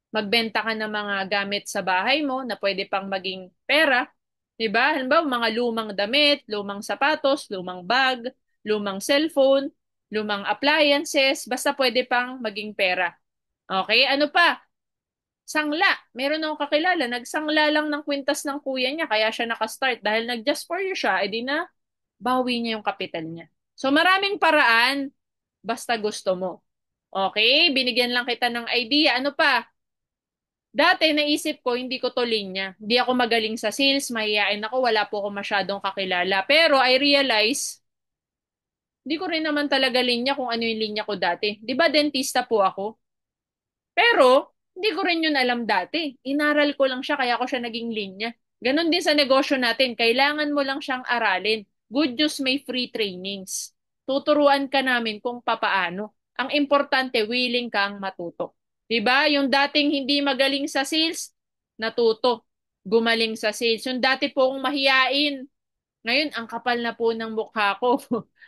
magbenta ka ng mga gamit sa bahay mo na pwede pang maging pera, 'di ba? Halimbawa, mga lumang damit, lumang sapatos, lumang bag, lumang cellphone, lumang appliances, basta pwede pang maging pera. Okay, ano pa? Sangla. Meron akong kakilala, nagsangla lang ng kwintas ng kuya niya, kaya siya nakastart. Dahil nag-just for you siya, edi na bawi niya yung kapital niya. So maraming paraan, basta gusto mo. Okay, binigyan lang kita ng idea. Ano pa? Dati naisip ko, hindi ko to linya. Hindi ako magaling sa sales, mahihain ako, wala po ako masyadong kakilala. Pero I realize, hindi ko rin naman talaga linya kung ano yung linya ko dati. Di ba dentista po ako? Pero, hindi ko rin yun alam dati. Inaral ko lang siya, kaya ko siya naging linya. Ganon din sa negosyo natin, kailangan mo lang siyang aralin. Good news, may free trainings. Tuturuan ka namin kung papaano. Ang importante, willing kang matuto. 'Di ba? Yung dating hindi magaling sa sales, natuto. Gumaling sa sales. Yung dati po akong mahiyain, ngayon, ang kapal na po ng mukha ko.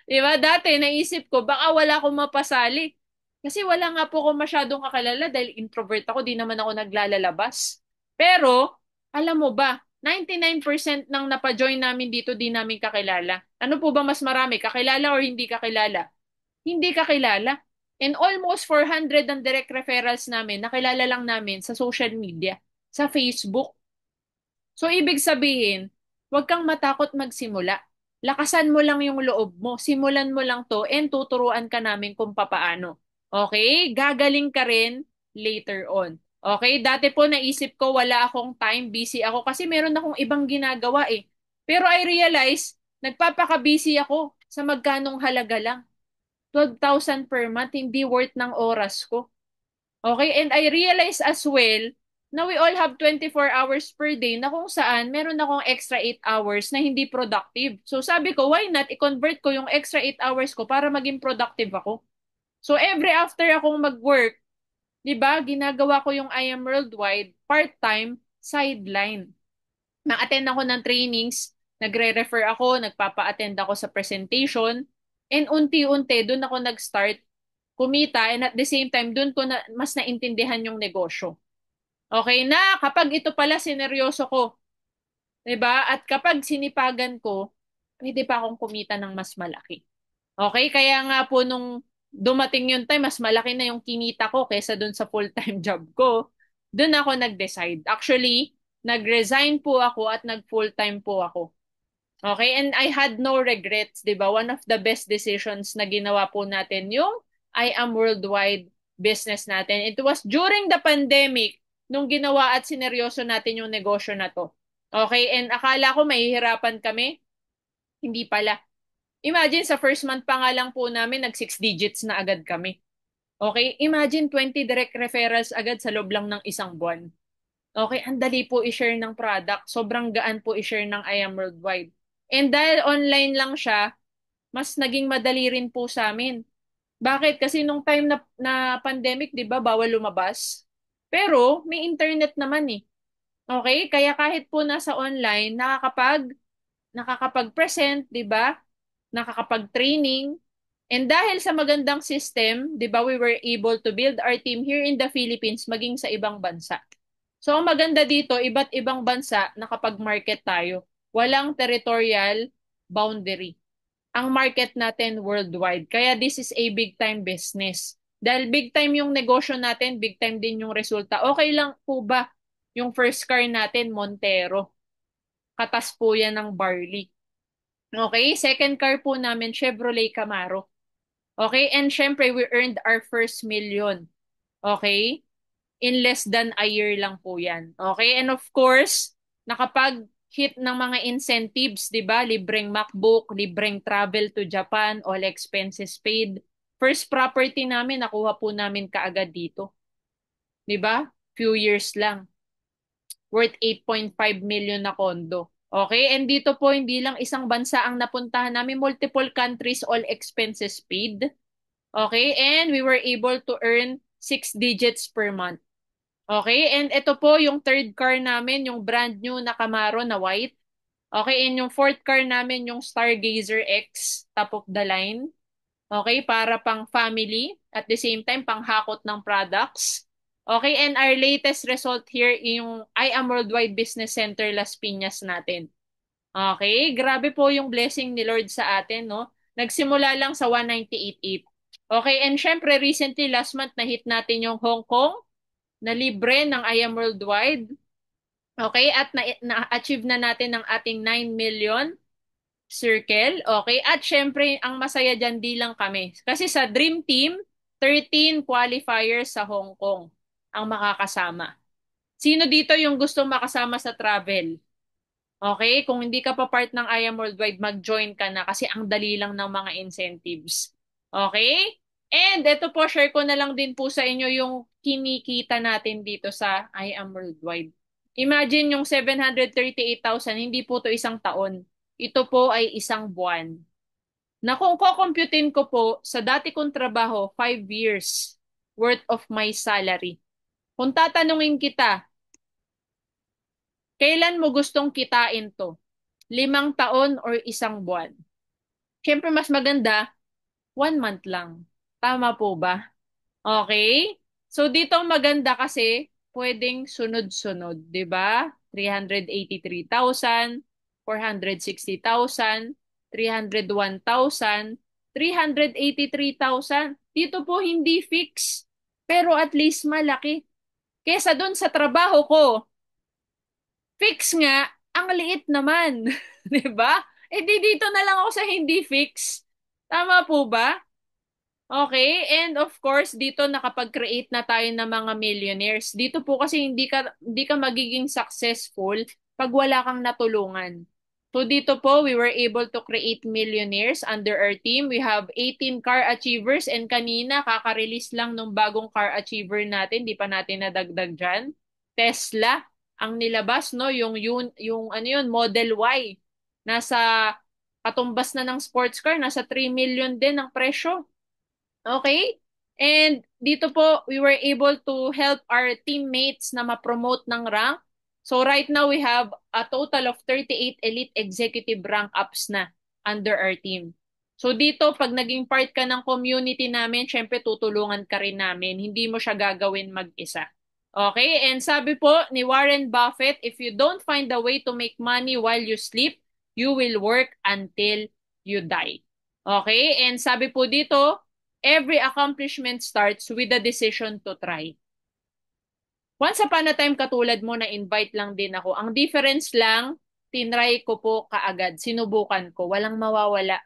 Di ba? Dati, naisip ko, baka wala akong mapasali. Kasi wala nga po ako masyadong kakilala dahil introvert ako, di naman ako naglalalabas. Pero, alam mo ba, 99% ng napajoin namin dito, di namin kakilala. Ano po ba mas marami, kakilala or hindi kakilala? Hindi kakilala. And almost 400 ang direct referrals namin, nakilala lang namin sa social media, sa Facebook. So, ibig sabihin, huwag kang matakot magsimula. Lakasan mo lang yung loob mo. Simulan mo lang to and tuturuan ka namin kung papaano. Okay? Gagaling ka rin later on. Okay? Dati po naisip ko wala akong time, busy ako kasi meron akong ibang ginagawa eh. Pero I realize, nagpapaka-busy ako sa magkanong halaga lang. 12,000 per month, hindi worth ng oras ko. Okay, and I realize as well na we all have 24 hours per day na kung saan meron akong extra 8 hours na hindi productive. So sabi ko, why not i-convert ko yung extra 8 hours ko para maging productive ako? So every after akong mag-work, 'di ba, ginagawa ko yung I Am Worldwide part-time sideline. Na-attend ako ng trainings, nagre-refer ako, nagpapa-attend ako sa presentation, and unti-unti doon ako nag-start kumita and at the same time doon ko na mas naintindihan yung negosyo. Okay na, kapag ito pala sineryoso ko, 'di ba? At kapag sinipagan ko, pwede pa akong kumita ng mas malaki. Okay, kaya nga po nung dumating yung time, mas malaki na yung kinita ko kaysa doon sa full-time job ko. Doon ako nag-decide. Actually, nag-resign po ako at nag-full-time po ako. Okay? And I had no regrets, di ba? One of the best decisions na ginawa po natin yung I Am Worldwide business natin. It was during the pandemic nung ginawa at sineryoso natin yung negosyo na to. Okay? And akala ko mahihirapan kami. Hindi pala. Imagine sa first month pa nga lang po namin, nag 6 digits na agad kami. Okay? Imagine 20 direct referrals agad sa loob lang ng isang buwan. Okay, ang dali po i-share ng product. Sobrang gaan po i-share ng I Am Worldwide. And dahil online lang siya, mas naging madali rin po sa amin. Bakit? Kasi nung time na pandemic, di ba, bawal lumabas. Pero may internet naman eh. Okay? Kaya kahit po nasa online, nakakapag-present, di ba? Nakakapag-training. And dahil sa magandang system, di ba, we were able to build our team here in the Philippines maging sa ibang bansa. So, ang maganda dito, iba't ibang bansa nakapag-market tayo. Walang territorial boundary. Ang market natin worldwide. Kaya this is a big time business. Dahil big time yung negosyo natin, big time din yung resulta. Okay lang po ba yung first car natin, Montero? Katas po yan ng barley. Okay, second car po namin, Chevrolet Camaro. Okay, and syempre, we earned our first million. Okay? In less than a year lang po yan. Okay? And of course, nakapag-hit ng mga incentives, di ba? Libreng MacBook, libreng travel to Japan, all expenses paid. First property namin, nakuha po namin kaagad dito. Di ba? Few years lang. Worth 8.5 million na kondo. Okay? And dito po, hindi lang isang bansa ang napuntahan namin, multiple countries, all expenses paid. Okay? And we were able to earn 6 digits per month. Okay, and ito po yung third car namin, yung brand new na Camaro na white. Okay, and yung fourth car namin, yung Stargazer X, top of the line. Okay, para pang family, at the same time, pang hakot ng products. Okay, and our latest result here, yung I Am Worldwide Business Center Las Piñas natin. Okay, grabe po yung blessing ni Lord sa atin, no? Nagsimula lang sa 198.8. Okay, and syempre, recently, last month, na-hit natin yung Hong Kong, na libre ng I Am Worldwide. Okay, at na-achieve na natin ang ating 9 million circle. Okay, at syempre, ang masaya dyan di lang kami. Kasi sa Dream Team, 13 qualifiers sa Hong Kong ang makakasama. Sino dito yung gustong makasama sa travel? Okay, kung hindi ka pa part ng I Am Worldwide, mag-join ka na kasi ang dali lang ng mga incentives. Okay? And ito po, share ko na lang din po sa inyo yung kinikita natin dito sa I Am Worldwide. Imagine yung 738,000, hindi po to isang taon. Ito po ay isang buwan. Na kung kukumputin ko po sa dati kong trabaho, 5 years worth of my salary. Kung tatanungin kita, kailan mo gustong kitain to? 5 taon or isang buwan? Siyempre, mas maganda, 1 month lang. Tama po ba? Okay? So, dito ang maganda kasi, pwedeng sunod-sunod, di ba? 383,000, 460,000, 301,000, 383,000. Dito po hindi fix. Pero at least malaki. Kesa doon sa trabaho ko, fix nga, ang liit naman. 'Di ba? Eh di dito na lang ako sa hindi fix. Tama po ba? Okay, and of course, dito nakapag-create na tayo ng mga millionaires. Dito po kasi hindi ka magiging successful pag wala kang natulungan. So dito po, we were able to create millionaires under our team. We have 18 car achievers and kanina kaka-release lang nung bagong car achiever natin, di pa natin nadagdag dyan. Tesla ang nilabas, no, yung ano yun, Model Y. Nasa katumbas na ng sports car, nasa 3 million din ang presyo. Okay? And dito po, we were able to help our teammates na ma-promote ng rank. So right now, we have a total of 38 elite executive rank ups na under our team. So dito, pag naging part ka ng community namin, syempre tutulungan ka rin namin. Hindi mo siya gagawin mag-isa. Okay? And sabi po ni Warren Buffett, if you don't find a way to make money while you sleep, you will work until you die. Okay? And sabi po dito, every accomplishment starts with a decision to try. Once upon a time, katulad mo, na-invite lang din ako. Ang difference lang, tinry ko po kaagad, sinubukan ko, walang mawawala.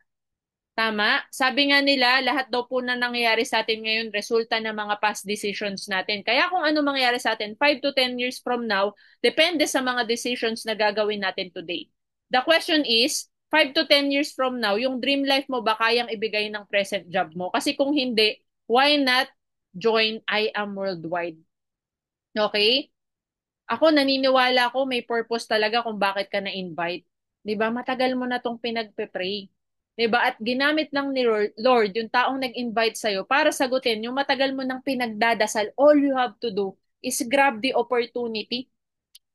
Tama? Sabi nga nila, lahat daw po na nangyayari sa atin ngayon, resulta ng mga past decisions natin. Kaya kung ano mangyayari sa atin 5 to 10 years from now, depende sa mga decisions na gagawin natin today. The question is, 5 to 10 years from now, yung dream life mo ba kayang ibigay ng present job mo? Kasi kung hindi, why not join I Am Worldwide? Okay? Ako naniniwala ko may purpose talaga kung bakit ka na-invite. 'Di ba? Matagal mo na tong pinagpe-pray. 'Di ba? At ginamit lang ni Lord yung taong nag-invite sa'yo para sagutin yung matagal mo nang pinagdadasal. All you have to do is grab the opportunity.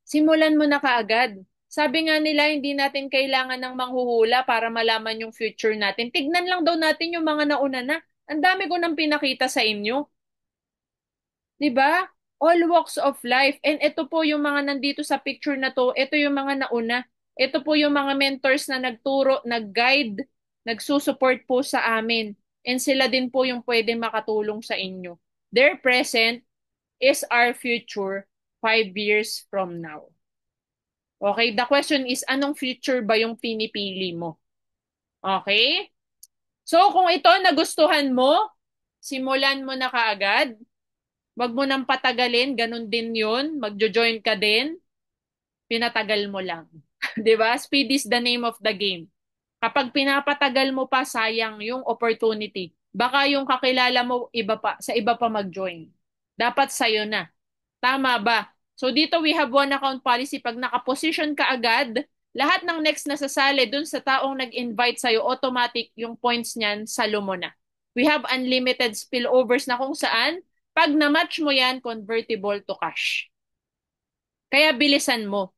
Simulan mo na kaagad. Sabi nga nila, hindi natin kailangan ng manghuhula para malaman yung future natin. Tignan lang daw natin yung mga nauna na. Ang dami ko nang pinakita sa inyo. 'Di ba? All walks of life. And ito po yung mga nandito sa picture na to, ito yung mga nauna. Ito po yung mga mentors na nagturo, nag-guide, nagsusupport po sa amin. And sila din po yung pwede makatulong sa inyo. Their present is our future 5 years from now. Okay? The question is, anong future ba yung pinipili mo? Okay? So, kung ito nagustuhan mo, simulan mo na kaagad. Wag mo nang patagalin, ganun din yun. Magjo-join ka din, pinatagal mo lang. 'Di ba? Speed is the name of the game. Kapag pinapatagal mo pa, sayang yung opportunity. Baka yung kakilala mo iba pa, sa iba pa mag-join. Dapat sa'yo na. Tama ba? So dito we have one account policy. Pag nakaposition ka agad, lahat ng next na sasali dun sa taong nag-invite sa'yo, automatic yung points niyan, salo mo na. We have unlimited spillovers na kung saan, pag na-match mo yan, convertible to cash. Kaya bilisan mo.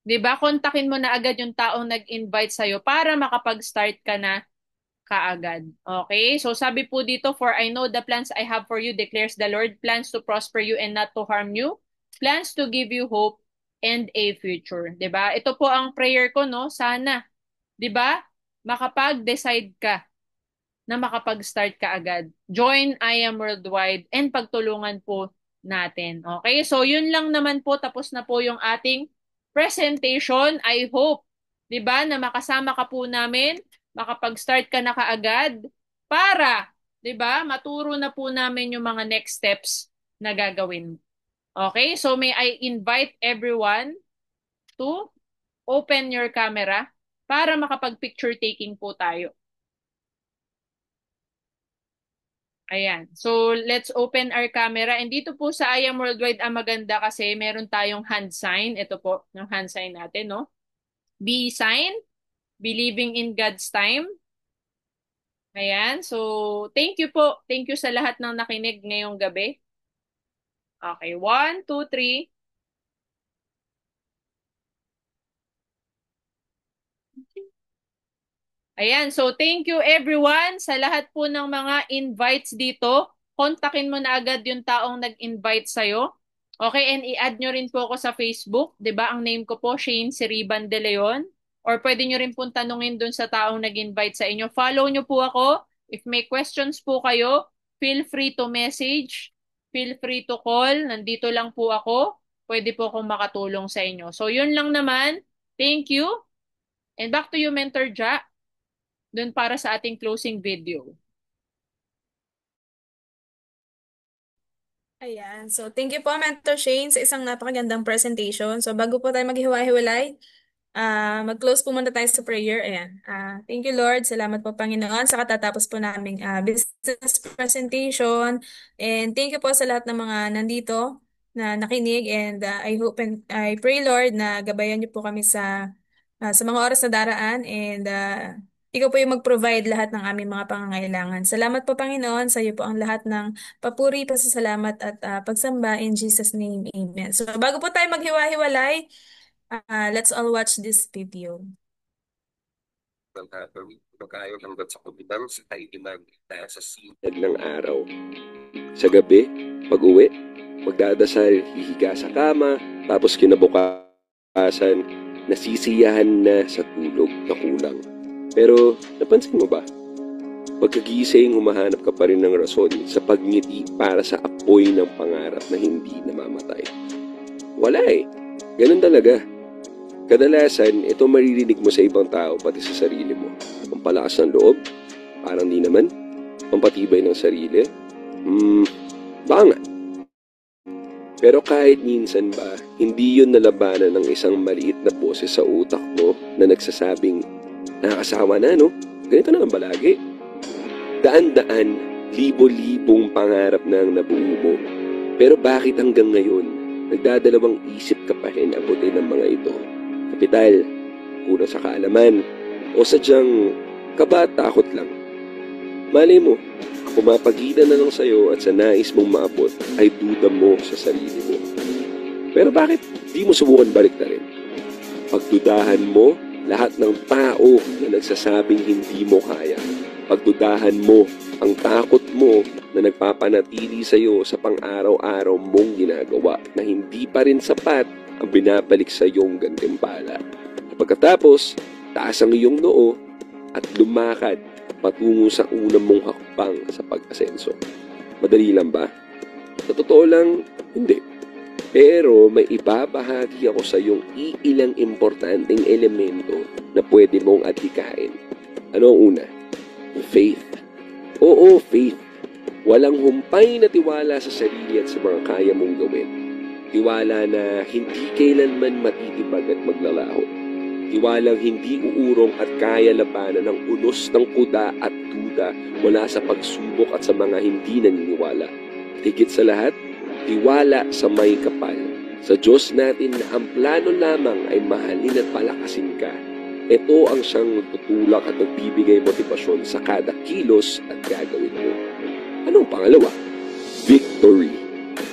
'Di ba? Kontakin mo na agad yung taong nag-invite sa'yo para makapag-start ka na kaagad. Okay? So sabi po dito, for I know the plans I have for you, declares the Lord, plans to prosper you and not to harm you, plans to give you hope and a future. 'Di ba? Ito po ang prayer ko, no? Sana, 'di ba? Makapag-decide ka na makapag-start ka agad. Join I Am Worldwide and pagtulungan po natin. Okay? So, yun lang naman po. Tapos na po yung ating presentation. I hope, di ba, na makasama ka po namin, makapag-start ka na kaagad para, di ba, maturo na po namin yung mga next steps na gagawin. Okay? So, may I invite everyone to open your camera para makapag-picture taking po tayo. Ayan. So, let's open our camera. And dito po sa I Am Worldwide, ang maganda kasi meron tayong hand sign. Ito po, yung hand sign natin, no? B sign, believing in God's time. Ayan. So, thank you po. Thank you sa lahat ng nakinig ngayong gabi. Okay. 1, 2, 3. Ayan, so thank you everyone sa lahat po ng mga invites dito. Kontakin mo na agad yung taong nag-invite sa'yo. Okay, and i-add nyo rin po ako sa Facebook. 'Di ba? Ang name ko po, Shane Siriban De Leon. Or pwede nyo rin pong tanungin dun sa taong nag-invite sa inyo. Follow nyo po ako. If may questions po kayo, feel free to message. Feel free to call. Nandito lang po ako. Pwede po akong makatulong sa inyo. So, yun lang naman. Thank you. And back to you, Mentor Ja, dun para sa ating closing video. Ayan. So, thank you po, Mentor Shane, sa isang napakagandang presentation. So, bago po tayo maghiwa-hiwalay, mag-close po muna tayo sa prayer. Ayan. Thank you, Lord. Salamat po, Panginoon, sa katatapos po naming business presentation. And thank you po sa lahat ng mga nandito na nakinig. And I hope and I pray, Lord, na gabayan niyo po kami sa mga oras na daraan. And ikaw po yung mag-provide lahat ng aming mga pangangailangan. Salamat po, Panginoon. Sa iyo po ang lahat ng papuri, pasasalamat at pagsamba. In Jesus' name, Amen. So, bago po tayo maghiwa-hiwalay, let's all watch this video. Pagkayo hanggang sa kubitang sa kaibigan dahil sa sinag ng araw. Sa gabi, pag-uwi, magdadasal, hihiga sa kama, tapos kinabukasan, nasisiyahan na sa tulog na kulang. Pero napansin mo ba? Pagkagising, humahanap ka pa rin ng rason sa pagngiti para sa apoy ng pangarap na hindi namamatay. Wala eh. Ganun talaga. Kadalasan, ito maririnig mo sa ibang tao pati sa sarili mo. Pampalakas ng loob? Parang di naman. Pampatibay ng sarili? Baka nga. Pero kahit minsan ba, hindi yun nalabanan ng isang maliit na boses sa utak mo na nagsasabing, nakakasawa na no? Ganito na lang balagi. Daan-daan, libo-libong pangarap na ang nabuo mo. Pero bakit hanggang ngayon, nagdadalawang isip ka pa rin abutin ng mga ito? Kapital, kulang sa kaalaman, o sadyang kaba-takot lang. Malay mo, pumapagitan na lang sa'yo at sa nais mong maabot ay duda mo sa sarili mo. Pero bakit di mo subukan balik na rin? Pagdudahan mo lahat ng tao na nagsasabing hindi mo kaya. Pagdudahan mo ang takot mo na nagpapanatili sa'yo sa pang-araw-araw mong ginagawa na hindi pa rin sapat ang binabalik sa iyong gantimpala. Pagkatapos, taas ang iyong noo at lumakad patungo sa unang mong hakbang sa pag-asenso. Madali lang ba? Sa totoo lang, hindi. Pero may ibabahagi ako sa iyong iilang importanteng elemento na pwede mong adhikain. Ano ang una? Faith. Oo, faith. Walang humpay na tiwala sa sarili at sa mga kaya mong gawin. Tiwala na hindi kailanman matitibag at maglalaho. Tiwalang hindi uurong at kaya labanan ng unos ng kuda at duda mula sa pagsubok at sa mga hindi naniniwala. Higit sa lahat, tiwala sa may kapal. Sa Diyos natin na ang plano lamang ay mahalin at palakasin ka. Ito ang siyang tutulak at magbibigay motibasyon sa kada kilos at gagawin mo. Anong pangalawa? Victory.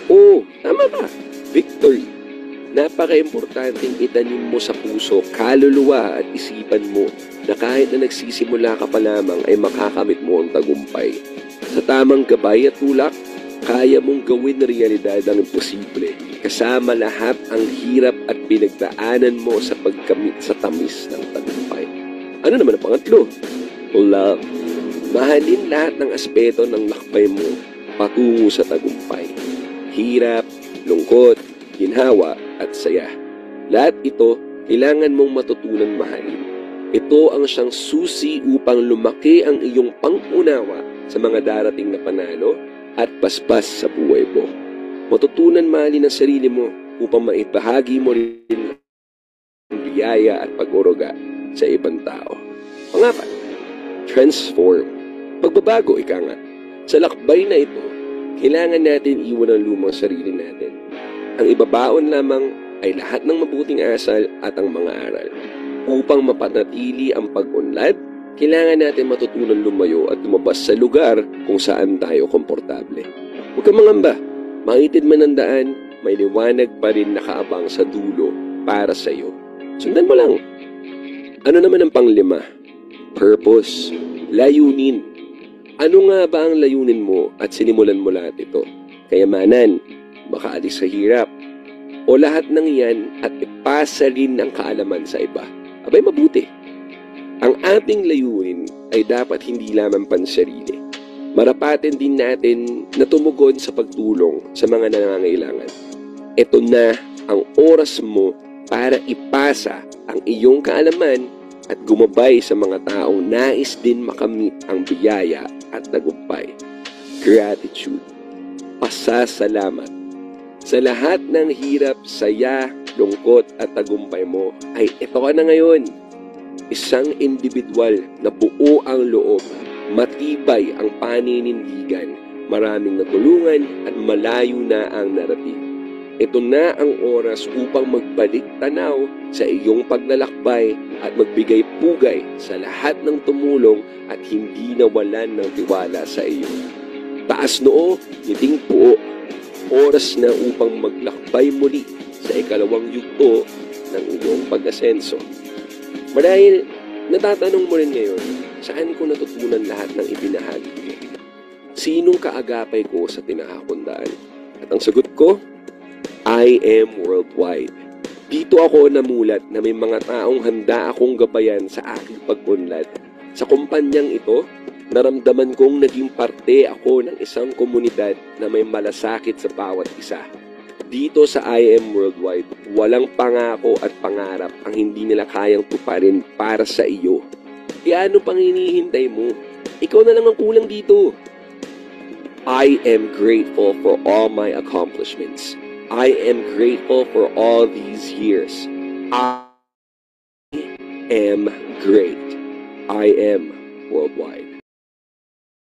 Oo, tama ba? Victory. Napaka-importanting itanim mo sa puso, kaluluwa at isipan mo na kahit na nagsisimula ka pa lamang ay makakamit mo ang tagumpay. Sa tamang gabay at tulak, kaya mong gawin na realidad ang imposible. Kasama lahat ang hirap at pinagdaanan mo sa pagkamit sa tamis ng tagumpay. Ano naman ang pangatlo? Love. Mahalin lahat ng aspeto ng lakbay mo patungo sa tagumpay. Hirap, lungkot, ginhawa at saya. Lahat ito, kailangan mong matutunan mahalin. Ito ang siyang susi upang lumaki ang iyong pangunawa sa mga darating na panalo at paspas sa buhay mo. Matutunan mahalin ang sarili mo upang maibahagi mo rin ang biyaya at pag-uruga sa ibang tao. Pangapat, transform. Pagbabago, ika nga. Sa lakbay na ito, kailangan natin iwan ang lumang sarili natin. Ang ibabaon lamang ay lahat ng mabuting asal at ang mga aral. Upang mapanatili ang pag-unlad, kailangan natin matutunan lumayo at lumabas sa lugar kung saan tayo komportable. Huwag kang mangamba. Mangitid man ang daan, may liwanag pa rin nakaabang sa dulo para sa iyo. Sundan mo lang. Ano naman ang panglima? Purpose. Layunin. Ano nga ba ang layunin mo at sinimulan mo lahat ito? Kayamanan, makaalis sa hirap, o lahat ng iyan at ipasa rin ang kaalaman sa iba? Abay mabuti. Ang ating layunin ay dapat hindi lamang pansarili. Marapatin din natin na tumugon sa pagtulong sa mga nangangailangan. Ito na ang oras mo para ipasa ang iyong kaalaman at gumabay sa mga taong nais din makamit ang biyaya at tagumpay. Gratitude. Pasasalamat. Sa lahat ng hirap, saya, lungkot at tagumpay mo ay ito ka na ngayon. Isang individual na buo ang loob, matibay ang paninindigan, maraming natulungan at malayo na ang narating. Ito na ang oras upang magbalik tanaw sa iyong paglalakbay at magbigay pugay sa lahat ng tumulong at hindi nawalan ng tiwala sa iyo. Taas noo, ngiting puo. Oras na upang maglakbay muli sa ikalawang yugto ng iyong pag-asenso. Marahil, natatanong mo rin ngayon, saan ko natutunan lahat ng ibinahagi ko? Sinong kaagapay ko sa tinahakundaan? At ang sagot ko, I am worldwide. Dito ako namulat na may mga taong handa akong gabayan sa aking pag-unlad. Sa kumpanyang ito, naramdaman kong naging parte ako ng isang komunidad na may malasakit sa bawat isa. Dito sa I Am Worldwide, walang pangako at pangarap ang hindi nila kayang tuparin para sa iyo. Kaya ano pang hinihintay mo? Ikaw na lang ang kulang dito. I am grateful for all my accomplishments. I am grateful for all these years. I am great. I am worldwide.